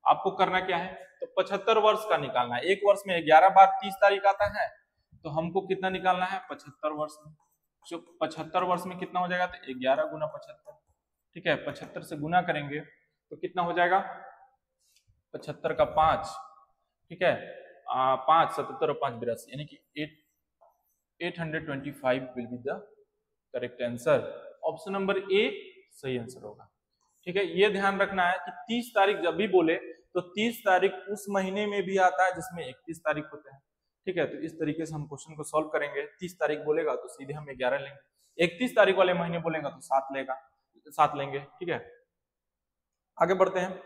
आपको करना क्या है, तो 75 वर्ष का निकालना है, एक वर्ष में 11 बार 30 तारीख आता है, तो हमको कितना निकालना है, 75 वर्ष में। जो 75 वर्ष में कितना हो जाएगा, तो 11 गुना 75, ठीक है, 75 से गुना करेंगे तो कितना हो जाएगा, 75 का 5, ठीक है, 5, 77 और 5, 82, यानी कि 825 will be the correct answer. Option number A सही आंसर होगा, ठीक है। ये ध्यान रखना है कि 30 तारीख जब भी बोले तो 30 तारीख उस महीने में भी आता है जिसमें 31 तारीख होते हैं, ठीक है। तो इस तरीके से हम क्वेश्चन को सॉल्व करेंगे। 30 तारीख बोलेगा तो सीधे हम 11 लेंगे, 31 तारीख वाले महीने बोलेगा तो 7 लेंगे, ठीक है। आगे बढ़ते हैं,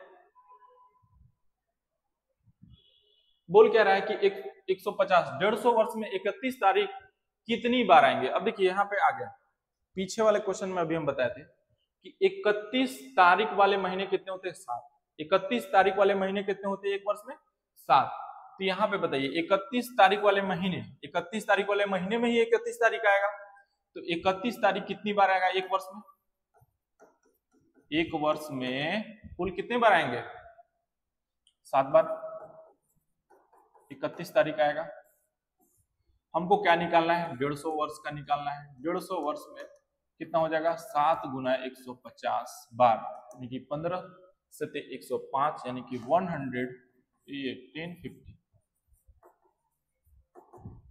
बोल क्या रहा है कि 150, 150 वर्ष में 31 तारीख कितनी बार आएंगे। अब देखिए यहाँ पे आ गया, पीछे वाले क्वेश्चन में अभी हम बताए थे कि 31 तारीख वाले महीने कितने होते हैं, 7। 31 तारीख वाले महीने कितने होते हैं एक वर्ष में, 7। तो यहाँ पे बताइए 31 तारीख वाले महीने, 31 तारीख वाले महीने में ही 31 तारीख आएगा, तो 31 तारीख कितनी बार आएगा एक वर्ष में, एक वर्ष में कुल कितने बार आएंगे? 7 बार। 31 तारीख आएगा। हमको क्या निकालना है? 150 वर्ष का निकालना है। 150 वर्ष में कितना हो जाएगा? 7 गुना 150 बार, यानी कि 15 से 105, यानी कि 100, 1050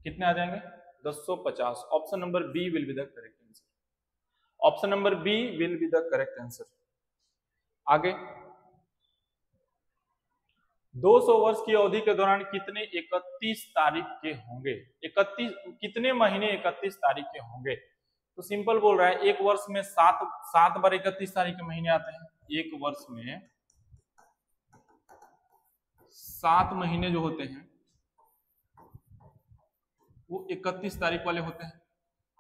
कितने आ जाएंगे? 1050। Option number B will be the correct answer. Option number B will be the correct answer. आगे, 200 वर्ष की अवधि के दौरान कितने 31 तारीख के होंगे? 31 कितने महीने 31 तारीख के होंगे? तो सिंपल बोल रहा है, एक वर्ष में 7 बार 31 तारीख के महीने आते हैं। एक वर्ष में 7 महीने जो होते हैं वो 31 तारीख वाले होते हैं।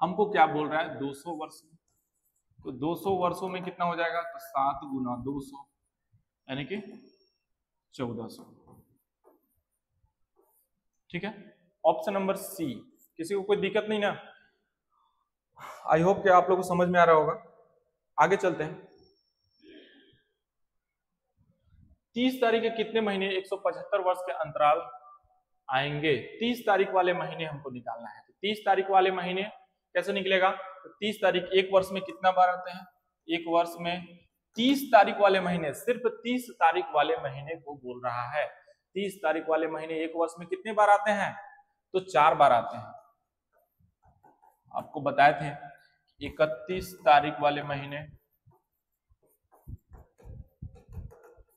हमको क्या बोल रहा है? 200 वर्ष में। तो 200 वर्षों में कितना हो जाएगा? तो 7 गुना 200, यानी कि 1400। ठीक है, ऑप्शन नंबर सी। किसी को कोई दिक्कत नहीं ना? आई होप कि आप लोगों को समझ में आ रहा होगा। आगे चलते हैं। 30 तारीख के कितने महीने 175 वर्ष के अंतराल आएंगे? 30 तारीख वाले महीने हमको निकालना है। 30 तारीख वाले महीने कैसे निकलेगा? तो 30 तारीख एक वर्ष में कितना बार आते हैं? एक वर्ष में 30 तारीख वाले महीने, सिर्फ 30 तारीख वाले महीने को बोल रहा है। 30 तारीख वाले महीने एक वर्ष में कितने बार आते हैं? तो 4 बार आते हैं। आपको बताए थे 31 तारीख वाले महीने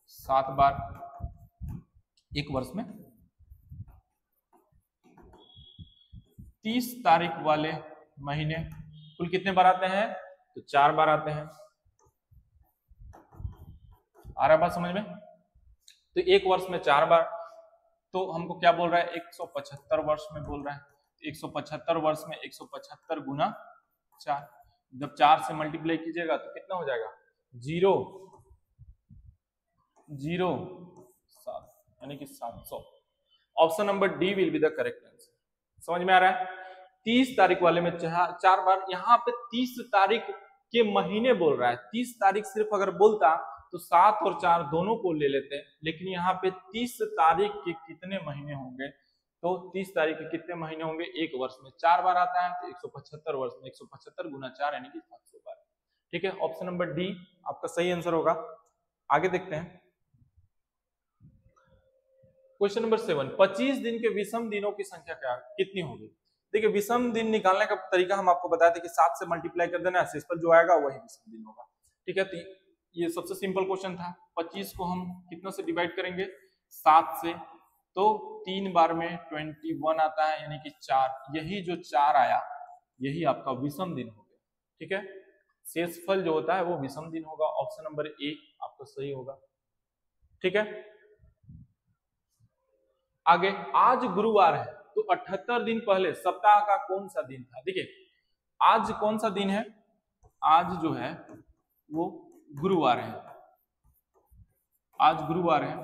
7 बार एक वर्ष में। 30 तारीख वाले महीने कुल कितने बार आते हैं? तो 4 बार आते हैं। आ रहा बात समझ में? तो एक वर्ष में 4 बार, तो हमको क्या बोल रहा है? 175 वर्ष में बोल रहा है। 175 वर्ष में 175 गुना 4, जब 4 से मल्टीप्लाई कीजिएगा तो कितना हो जाएगा? 0 0 7, यानी कि 700। Option number D will be the correct answer. समझ में आ रहा है? 30 तारीख वाले में 4 बार। यहाँ पे 30 तारीख के महीने बोल रहा है। 30 तारीख सिर्फ अगर बोलता तो 7 और 4 दोनों को ले लेते, लेकिन यहाँ पे 30 तारीख के कितने महीने होंगे? तो 30 तारीख के कितने महीने होंगे? एक वर्ष में 4 बार आता है, तो 175 वर्ष में 175 गुना 4, यानी कि 700 बार। ठीक है, ऑप्शन नंबर डी आपका सही आंसर होगा। आगे देखते हैं क्वेश्चन नंबर 7। 25 दिन के विषम दिनों की संख्या क्या कितनी होगी? देखिए, विषम दिन निकालने का तरीका हम आपको बताए थे कि 7 से मल्टीप्लाई कर देना, शेषफल जो आएगा वही विषम दिन होगा। ठीक है, तो ये सबसे सिंपल क्वेश्चन था। 25 को हम कितनों से डिवाइड करेंगे? 7 से, तो 3 बार में 21 आता है, यानी कि 4। यही जो 4 आया यही आपका विषम दिन हो गया। ठीक है, शेषफल जो होता है वो विषम दिन होगा। ऑप्शन नंबर ए आपका सही होगा। ठीक है, आगे, आज गुरुवार है, तो 78 दिन पहले सप्ताह का कौन सा दिन था? देखिए, आज कौन सा दिन है? आज जो है वो गुरुवार है। आज गुरुवार है।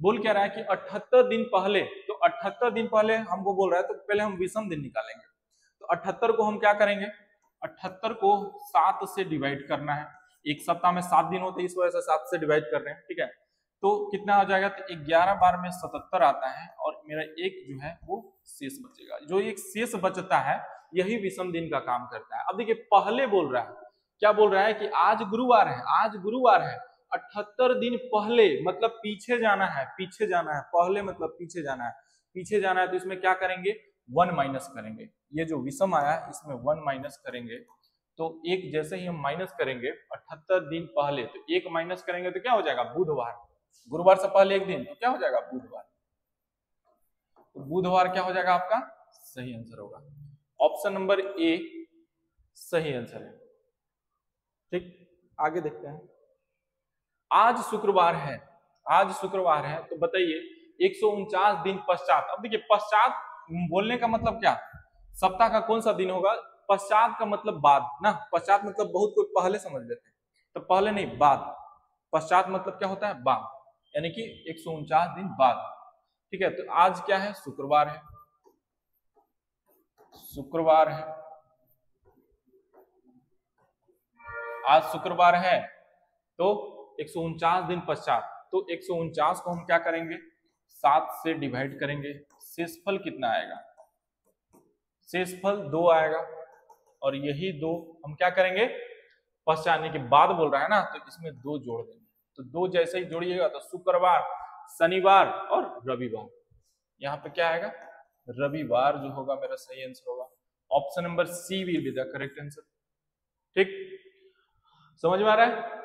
बोल क्या रहा है कि 78 दिन पहले, तो 78 दिन पहले हमको बोल रहा है, तो पहले हम विषम दिन निकालेंगे। तो 78 को हम क्या करेंगे? 78 को 7 से डिवाइड करना है। एक सप्ताह में 7 दिन होते हैं, इस वजह से 7 से डिवाइड कर रहे हैं। ठीक है, तो कितना हो जाएगा? तो 11 बार में 77 आता है, और मेरा एक जो है वो शेष बचेगा। जो एक शेष बचता है यही विषम दिन का काम करता है। अब देखिए, पहले बोल रहा है, क्या बोल रहा है कि आज गुरुवार है। आज गुरुवार है, 78 दिन पहले मतलब पीछे जाना है। पीछे जाना है, पहले मतलब पीछे जाना है। पीछे जाना है, तो इसमें क्या करेंगे? 1 माइनस करेंगे। ये जो विषम आया इसमें 1 माइनस करेंगे, तो एक जैसे ही हम माइनस करेंगे 78 दिन पहले, तो 1 माइनस करेंगे तो क्या हो जाएगा? बुधवार। गुरुवार से पहले एक दिन, तो क्या हो जाएगा? बुधवार। तो बुधवार क्या हो जाएगा? आपका सही आंसर होगा। ऑप्शन नंबर ए सही आंसर है। ठीक, आगे देखते हैं। आज शुक्रवार है। आज शुक्रवार है, तो बताइए 149 दिन पश्चात। अब देखिए, पश्चात बोलने का मतलब क्या? सप्ताह का कौन सा दिन होगा? पश्चात का मतलब बाद ना। पश्चात मतलब बहुत कोई पहले समझ लेते हैं, तो पहले नहीं, बाद। पश्चात मतलब क्या होता है? बाद, यानी कि 149 दिन बाद। ठीक है, तो आज क्या है? शुक्रवार है। शुक्रवार है, आज शुक्रवार है। तो 149 दिन पश्चात, तो 149 को हम क्या करेंगे 7 से डिवाइड करेंगे, शेषफल कितना आएगा, शेषफल 2 आएगा, और यही 2 हम क्या करेंगे पश्चात आने के बाद बोल रहा है ना, तो इसमें 2 जोड़ देंगे, तो 2 जैसे ही जोड़िएगा तो शुक्रवार, शनिवार और रविवार, यहाँ पे क्या आएगा रविवार जो होगा मेरा सही आंसर होगा। Option number C will be the correct answer. ठीक, समझ में आ रहा है?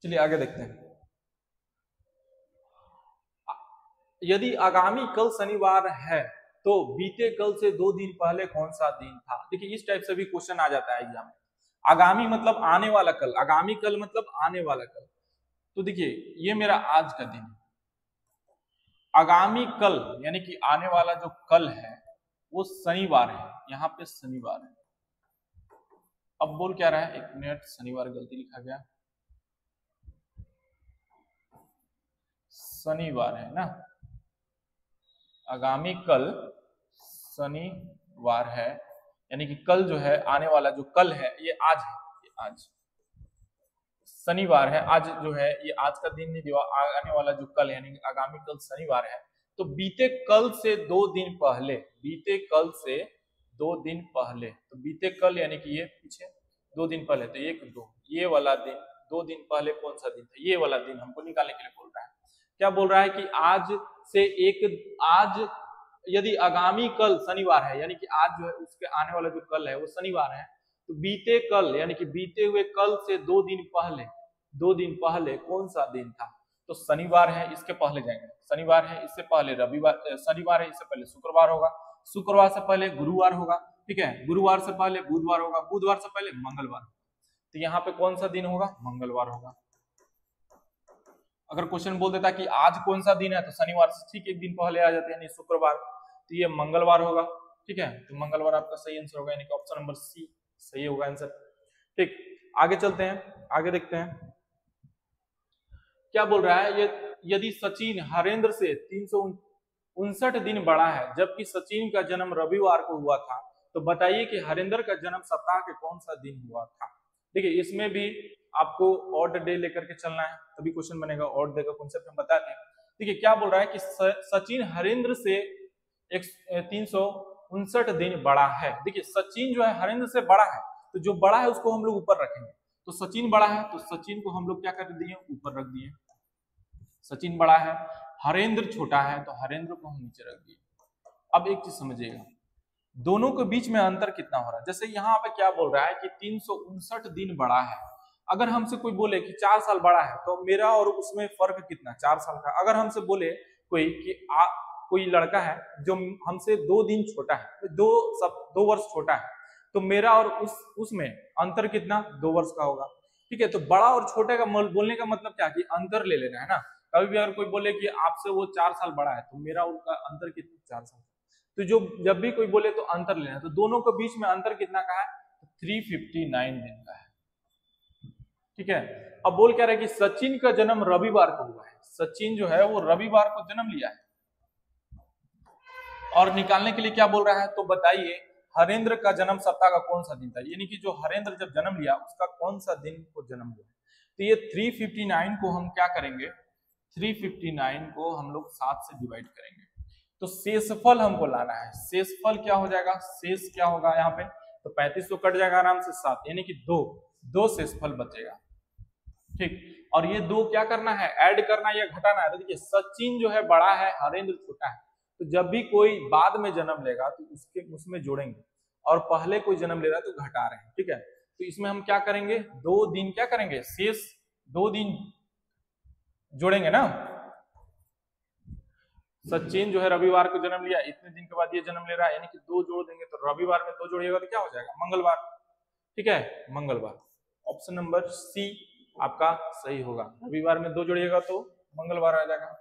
चलिए आगे देखते हैं। यदि आगामी कल शनिवार है तो बीते कल से 2 दिन पहले कौन सा दिन था। देखिए इस टाइप से भी क्वेश्चन आ जाता है एग्जाम में। आगामी मतलब आने वाला कल, आगामी कल मतलब आने वाला कल। तो देखिए ये मेरा आज का दिन है, आगामी कल यानी कि आने वाला जो कल है वो शनिवार है, यहाँ पे शनिवार है। अब बोल क्या रहा है, एक मिनट, शनिवार गलती लिखा गया, शनिवार है ना, आगामी कल शनिवार है, यानी कि कल जो है आने वाला जो कल है ये आज है, ये आज शनिवार है, आज जो है ये आज का दिन नहीं, जो आने वाला जो कल है यानी आगामी कल शनिवार है। तो बीते कल से 2 दिन पहले, बीते कल से 2 दिन पहले, तो बीते कल यानी कि ये पीछे 2 दिन पहले, तो 1 2 ये वाला दिन 2 दिन पहले कौन सा दिन था, ये वाला दिन हमको निकालने के लिए बोल रहा है। क्या बोल रहा है कि आज से आज यदि आगामी कल शनिवार है यानी कि आज जो है उसके आने वाला जो कल है वो शनिवार है, तो बीते कल यानी कि बीते हुए कल से 2 दिन पहले, 2 दिन पहले कौन सा दिन था, तो शनिवार है, इसके पहले जाएंगे, शनिवार है इससे पहले रविवार, शनिवार है इससे पहले शुक्रवार होगा, शुक्रवार से पहले गुरुवार होगा, ठीक है, गुरुवार से पहले बुधवार होगा, बुधवार से पहले मंगलवार, तो यहाँ पे कौन सा दिन होगा, मंगलवार होगा। अगर क्वेश्चन बोल देता कि आज कौन सा दिन है तो शनिवार से ठीक 1 दिन पहले आ जाते हैं, यानी शुक्रवार, तो ये मंगलवार होगा, ठीक है, तो मंगलवार आपका सही आंसर होगा, यानी कि ऑप्शन नंबर सी सही होगा आंसर। ठीक, आगे चलते हैं, आगे देखते हैं क्या बोल रहा है। यदि सचिन हरेंद्र से 359 दिन बड़ा है जबकि सचिन का जन्म रविवार को हुआ था, तो बताइए कि हरेंद्र का जन्म सप्ताह के कौन सा दिन हुआ था। देखिए इसमें भी आपको ऑड डे लेकर के चलना है, तभी क्वेश्चन बनेगा, ऑड डे का कॉन्सेप्ट हम बताते हैं। देखिए क्या बोल रहा है कि सचिन हरेंद्र से 359 दिन बड़ा है। देखिए सचिन जो है हरेंद्र से बड़ा है, तो जो बड़ा है उसको हम लोग ऊपर रखेंगे, तो सचिन बड़ा है तो सचिन को हम लोग क्या कर दिए, ऊपर रख दिए, सचिन बड़ा है, हरेंद्र छोटा है तो हरेंद्र को हम नीचे रख दिए। अब एक चीज समझिएगा, दोनों के बीच में अंतर कितना हो रहा है। जैसे यहाँ पे क्या बोल रहा है कि 359 दिन बड़ा है, अगर हमसे कोई बोले कि 4 साल बड़ा है तो मेरा और उसमें फर्क कितना, 4 साल का। अगर हमसे बोले कोई कि कोई लड़का है जो हमसे 2 दिन छोटा है, 2 वर्ष छोटा है, तो मेरा और उसमें अंतर कितना, 2 वर्ष का होगा, ठीक है। तो बड़ा और छोटे का बोलने का मतलब क्या कि अंतर ले लेना है ना। कभी भी अगर कोई बोले कि आपसे वो 4 साल बड़ा है तो मेरा उनका अंतर कितना, 4 साल। तो जो जब भी कोई बोले तो अंतर लेना है, तो दोनों के बीच में अंतर कितना का है, 359 दिन का है, ठीक है। अब बोल क्या रहा है कि सचिन का जन्म रविवार को हुआ है, सचिन जो है वो रविवार को जन्म लिया है, और निकालने के लिए क्या बोल रहा है, तो बताइए हरेंद्र का जन्म सप्ताह का कौन सा दिन था, यानी कि जो हरेंद्र जब जन्म लिया उसका कौन सा दिन को जन्म हुआ। तो ये 359 को हम क्या करेंगे, 359 को हम लोग 7 से डिवाइड करेंगे, तो शेषफल हमको लाना है। शेषफल क्या हो जाएगा, शेष क्या होगा यहाँ पे, तो 35 तो कट जाएगा आराम से, 7 यानी कि 2 शेषफल बचेगा, ठीक। और ये 2 क्या करना है, ऐड करना या घटाना है। तो देखिए सचिन जो है बड़ा है, हरेंद्र छोटा है, तो जब भी कोई बाद में जन्म लेगा तो उसमें जोड़ेंगे, और पहले कोई जन्म ले रहा है तो घटा रहे हैं, ठीक है। तो इसमें हम क्या करेंगे, 2 दिन क्या करेंगे, शेष 2 दिन जोड़ेंगे ना। सचिन जो है रविवार को जन्म लिया, इतने दिन के बाद ये जन्म ले रहा है, यानी कि 2 जोड़ देंगे, तो रविवार में 2 जोड़िएगा तो क्या हो जाएगा, मंगलवार, ठीक है, मंगलवार। ऑप्शन नंबर सी आपका सही होगा, रविवार में 2 जोड़िएगा तो मंगलवार आ जाएगा,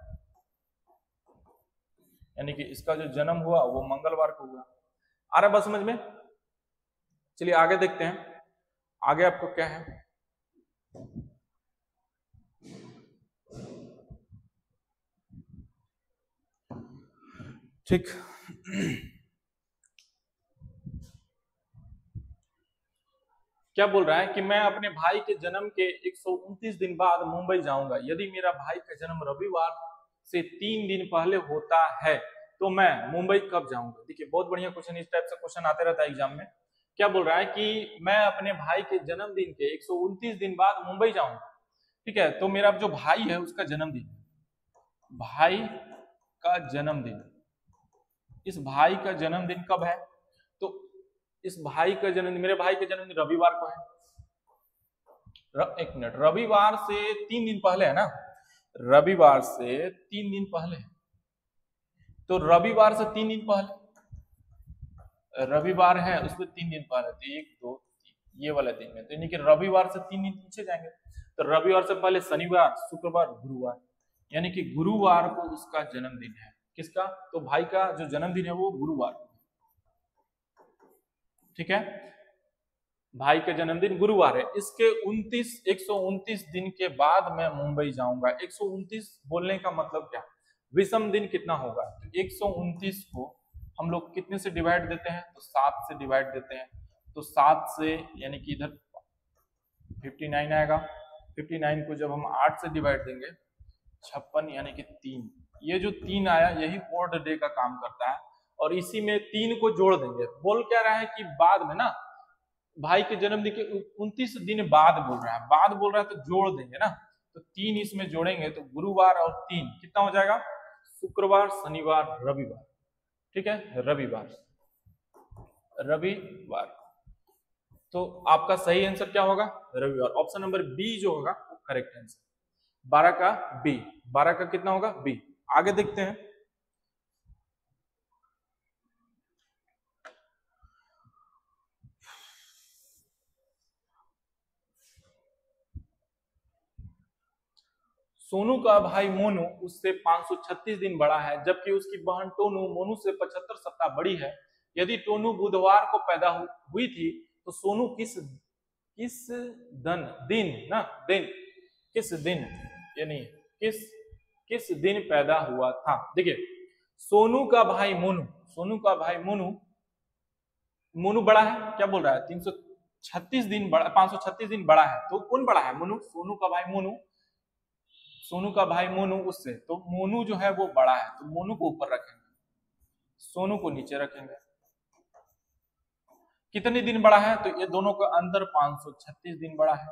यानी कि इसका जो जन्म हुआ वो मंगलवार को हुआ। आ रहा बात समझ में? चलिए आगे देखते हैं, आगे आपको क्या है। ठीक, क्या बोल रहा है कि मैं अपने भाई के जन्म के 129 दिन बाद मुंबई जाऊंगा। यदि मेरा भाई का जन्म रविवार से 3 दिन पहले होता है तो मैं मुंबई कब जाऊंगा। देखिए बहुत बढ़िया क्वेश्चन, इस टाइप से क्वेश्चन आते रहता है एग्जाम में। क्या बोल रहा है कि मैं अपने भाई के जन्मदिन के 129 दिन बाद मुंबई जाऊंगा। ठीक है, तो मेरा जो भाई है उसका जन्मदिन, भाई का जन्मदिन, इस भाई का जन्मदिन कब है, तो इस भाई का जन्मदिन, मेरे भाई का जन्मदिन रविवार को है। एक मिनट, रविवार से 3 दिन पहले है ना, रविवार से 3 दिन पहले, तो रविवार से 3 दिन पहले, रविवार है उसमें 3 दिन पहले, तो 1 2 3 ये वाला दिन है, तो यानी कि रविवार से 3 दिन पीछे जाएंगे। तो रविवार से पहले शनिवार, शुक्रवार, गुरुवार, यानी कि गुरुवार को उसका जन्मदिन है। किसका, तो भाई का जो जन्मदिन है वो गुरुवार को। ठीक है, भाई का जन्मदिन गुरुवार है। इसके 129 दिन के बाद मैं मुंबई जाऊंगा। 129 बोलने का मतलब क्या, विषम दिन कितना होगा, तो 129 को हम लोग कितने से डिवाइड देते हैं, तो 7 से डिवाइड देते हैं। तो 7 से यानी कि इधर 59 आएगा। 59 को जब हम 8 से डिवाइड देंगे 56 यानी कि 3। ये जो 3 आया यही ऑड डे का काम करता है, और इसी में 3 को जोड़ देंगे। बोल क्या रहा है कि बाद में ना भाई के जन्मदिन के 29 दिन बाद बोल रहा है, बाद बोल रहा है तो जोड़ देंगे ना, तो 3 इसमें जोड़ेंगे तो गुरुवार और 3 कितना हो जाएगा, शुक्रवार, शनिवार, रविवार। ठीक है, रविवार, रविवार। तो आपका सही आंसर क्या होगा, रविवार। ऑप्शन नंबर बी जो होगा वो करेक्ट आंसर, 12 का बी, 12 का कितना होगा, बी। आगे देखते हैं। सोनू का भाई मोनू उससे 536 दिन बड़ा है, जबकि उसकी बहन टोनू मोनू से 75 सप्ताह बड़ी है। यदि टोनू बुधवार को पैदा हुई थी तो सोनू किस दिन यानी किस दिन पैदा हुआ था। देखिए सोनू का भाई मोनू मोनू बड़ा है, क्या बोल रहा है, 336 दिन बड़ा, 536 दिन बड़ा है, तो कौन बड़ा है, मोनू। सोनू का भाई मोनू उससे, तो मोनू जो है वो बड़ा है, तो मोनू को ऊपर रखेंगे, सोनू को नीचे रखेंगे। कितने दिन बड़ा है, तो ये दोनों का अंतर 536 दिन बड़ा है।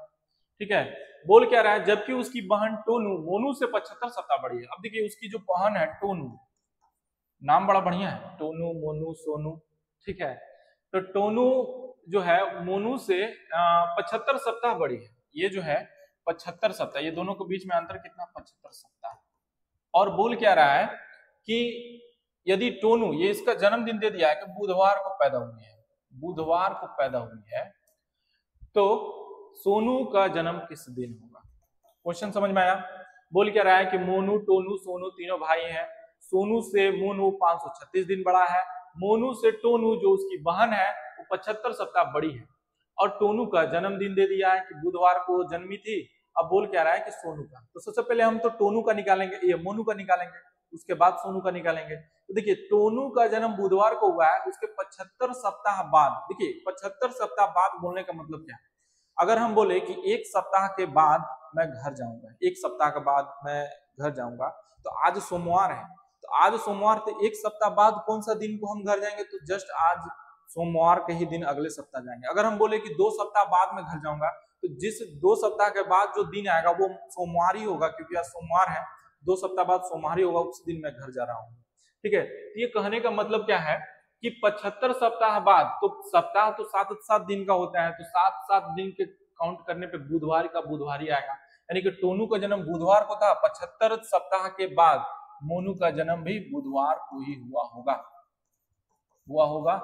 ठीक है, बोल क्या रहा है, जबकि उसकी बहन टोनू मोनू से 75 सप्ताह बड़ी है। अब देखिए उसकी जो बहन है टोनू, नाम बड़ा बढ़िया है, टोनू, मोनू, सोनू। ठीक है, तो टोनू जो है मोनू से 75 सप्ताह बड़ी है। ये जो है 75 सप्ताह, ये दोनों के बीच में अंतर कितना, 75 सप्ताह। और बोल क्या रहा है कि यदि टोनू, ये इसका जन्मदिन दे दिया है कि बुधवार को पैदा हुई है, बुधवार को पैदा हुई है, तो सोनू का जन्म किस दिन होगा। क्वेश्चन समझ में आया। बोल क्या रहा है कि मोनू, टोनू, सोनू तीनों भाई हैं। सोनू से मोनू 536 दिन बड़ा है। मोनू से टोनू जो उसकी बहन है वो 75 सप्ताह बड़ी है, और टोनू का जन्मदिन दे दिया है कि बुधवार को जन्मी थी। अब बोल क्या रहा है कि सोनू का, तो सबसे पहले हम तो टोनू का निकालेंगे, ये मोनू का निकालेंगे, उसके बाद सोनू का निकालेंगे। तो देखिए टोनू का जन्म बुधवार को हुआ है, उसके 75 सप्ताह बाद, देखिए 75 सप्ताह बाद बोलने का मतलब क्या है, अगर हम बोले कि 1 सप्ताह के बाद मैं घर जाऊंगा, 1 सप्ताह के बाद मैं घर जाऊंगा, तो आज सोमवार है, तो आज सोमवार, तो 1 सप्ताह बाद कौन सा दिन को हम घर जाएंगे, तो जस्ट आज सोमवार के ही दिन अगले सप्ताह जाएंगे। अगर हम बोले कि 2 सप्ताह बाद मैं घर जाऊंगा, तो जिस 2 सप्ताह के बाद जो दिन आएगा वो सोमवार ही होगा, क्योंकि आज सोमवार है, 2 सप्ताह बाद सोमवार ही होगा, उस दिन मैं घर जा रहा हूँ। ठीक है, तो ये कहने का मतलब क्या है कि 75 सप्ताह बाद, तो सप्ताह तो 7-7 दिन का होता है, तो 7-7 दिन के काउंट करने पे बुधवार का बुधवार ही आएगा, यानी कि टोनू का जन्म बुधवार को था, 75 सप्ताह के बाद मोनू का जन्म भी बुधवार को ही हुआ होगा।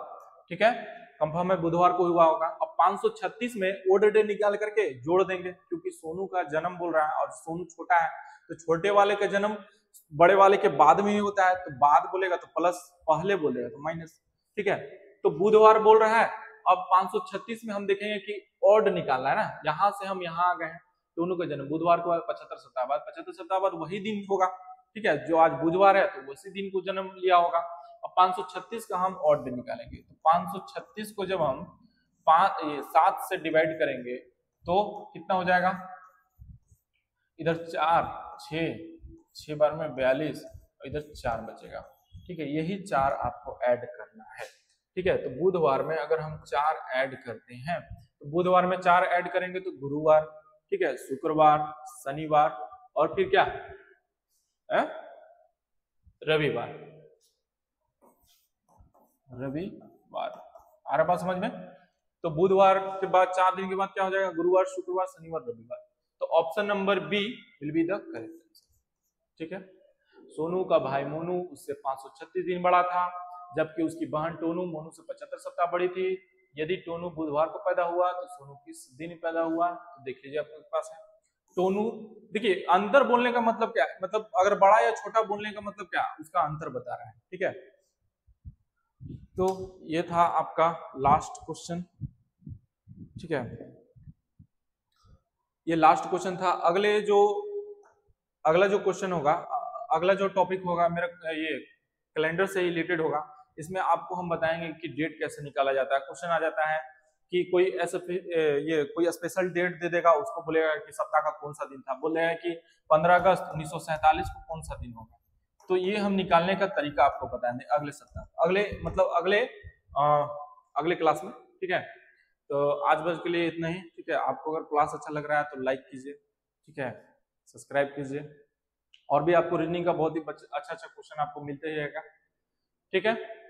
ठीक है, कंफर्म है, बुधवार को हुआ होगा। अब 536 में ओड डे निकाल करके जोड़ देंगे, क्योंकि सोनू का जन्म बोल रहा है और सोनू छोटा है, तो छोटे वाले का जन्म बड़े वाले के बाद में ही होता है, तो बाद बोलेगा तो प्लस, पहले बोलेगा तो माइनस। ठीक है, तो बुधवार बोल रहा है। अब 536 में हम देखेंगे कि ऑड निकालना है ना, यहां से हम यहाँ आ गए हैं, दोनों का जन्म बुधवार को 75 सप्ताह बाद, 75 सप्ताह बाद वही दिन होगा। ठीक है, जो आज बुधवार है तो उसी दिन को जन्म लिया होगा। अब 536 का हम ऑड निकालेंगे, तो 536 को जब हम 7 से डिवाइड करेंगे तो कितना हो जाएगा, इधर 4, 6 बार में 42 और इधर 4 बचेगा। ठीक है, यही 4 आपको ऐड करना है। ठीक है, तो बुधवार में अगर हम 4 ऐड करते हैं तो बुधवार में 4 ऐड करेंगे तो गुरुवार, ठीक है, शुक्रवार, शनिवार और फिर क्या है, रविवार। आ रहा बात समझ में? तो बुधवार के बाद 4 दिन के बाद क्या हो जाएगा, गुरुवार, शुक्रवार, शनिवार, रविवार। तो option number B will be the correct answer. ठीक है, सोनू का भाई मोनू उससे 536 दिन बड़ा था, जबकि उसकी बहन टोनू मोनू से 75 सप्ताह बड़ी थी। यदि टोनू बुधवार को पैदा हुआ तो सोनू किस दिन पैदा हुआ, तो देख लीजिए आपके पास है टोनू। देखिए अंतर बोलने का मतलब क्या है, मतलब अगर बड़ा या छोटा बोलने का मतलब क्या, उसका अंतर बता रहा है। ठीक है, तो ये था आपका लास्ट क्वेश्चन। ठीक है, ये लास्ट क्वेश्चन था। अगला जो क्वेश्चन होगा, अगला जो टॉपिक होगा मेरा ये कैलेंडर से रिलेटेड होगा। इसमें आपको हम बताएंगे कि डेट कैसे निकाला जाता है। क्वेश्चन आ जाता है कि कोई ऐसा कोई स्पेशल डेट दे देगा, उसको बोलेगा कि सप्ताह का कौन सा दिन था, बोलेगा कि 15 अगस्त 1947 को कौन सा दिन होगा। तो ये हम निकालने का तरीका आपको बताएंगे अगले सप्ताह, अगले क्लास में। ठीक है, तो आज बस के लिए इतना ही। ठीक है, आपको अगर क्लास अच्छा लग रहा है तो लाइक कीजिए, ठीक है, सब्सक्राइब कीजिए, और भी आपको रीजनिंग का बहुत ही अच्छा अच्छा क्वेश्चन आपको मिलते रहेगा। ठीक है।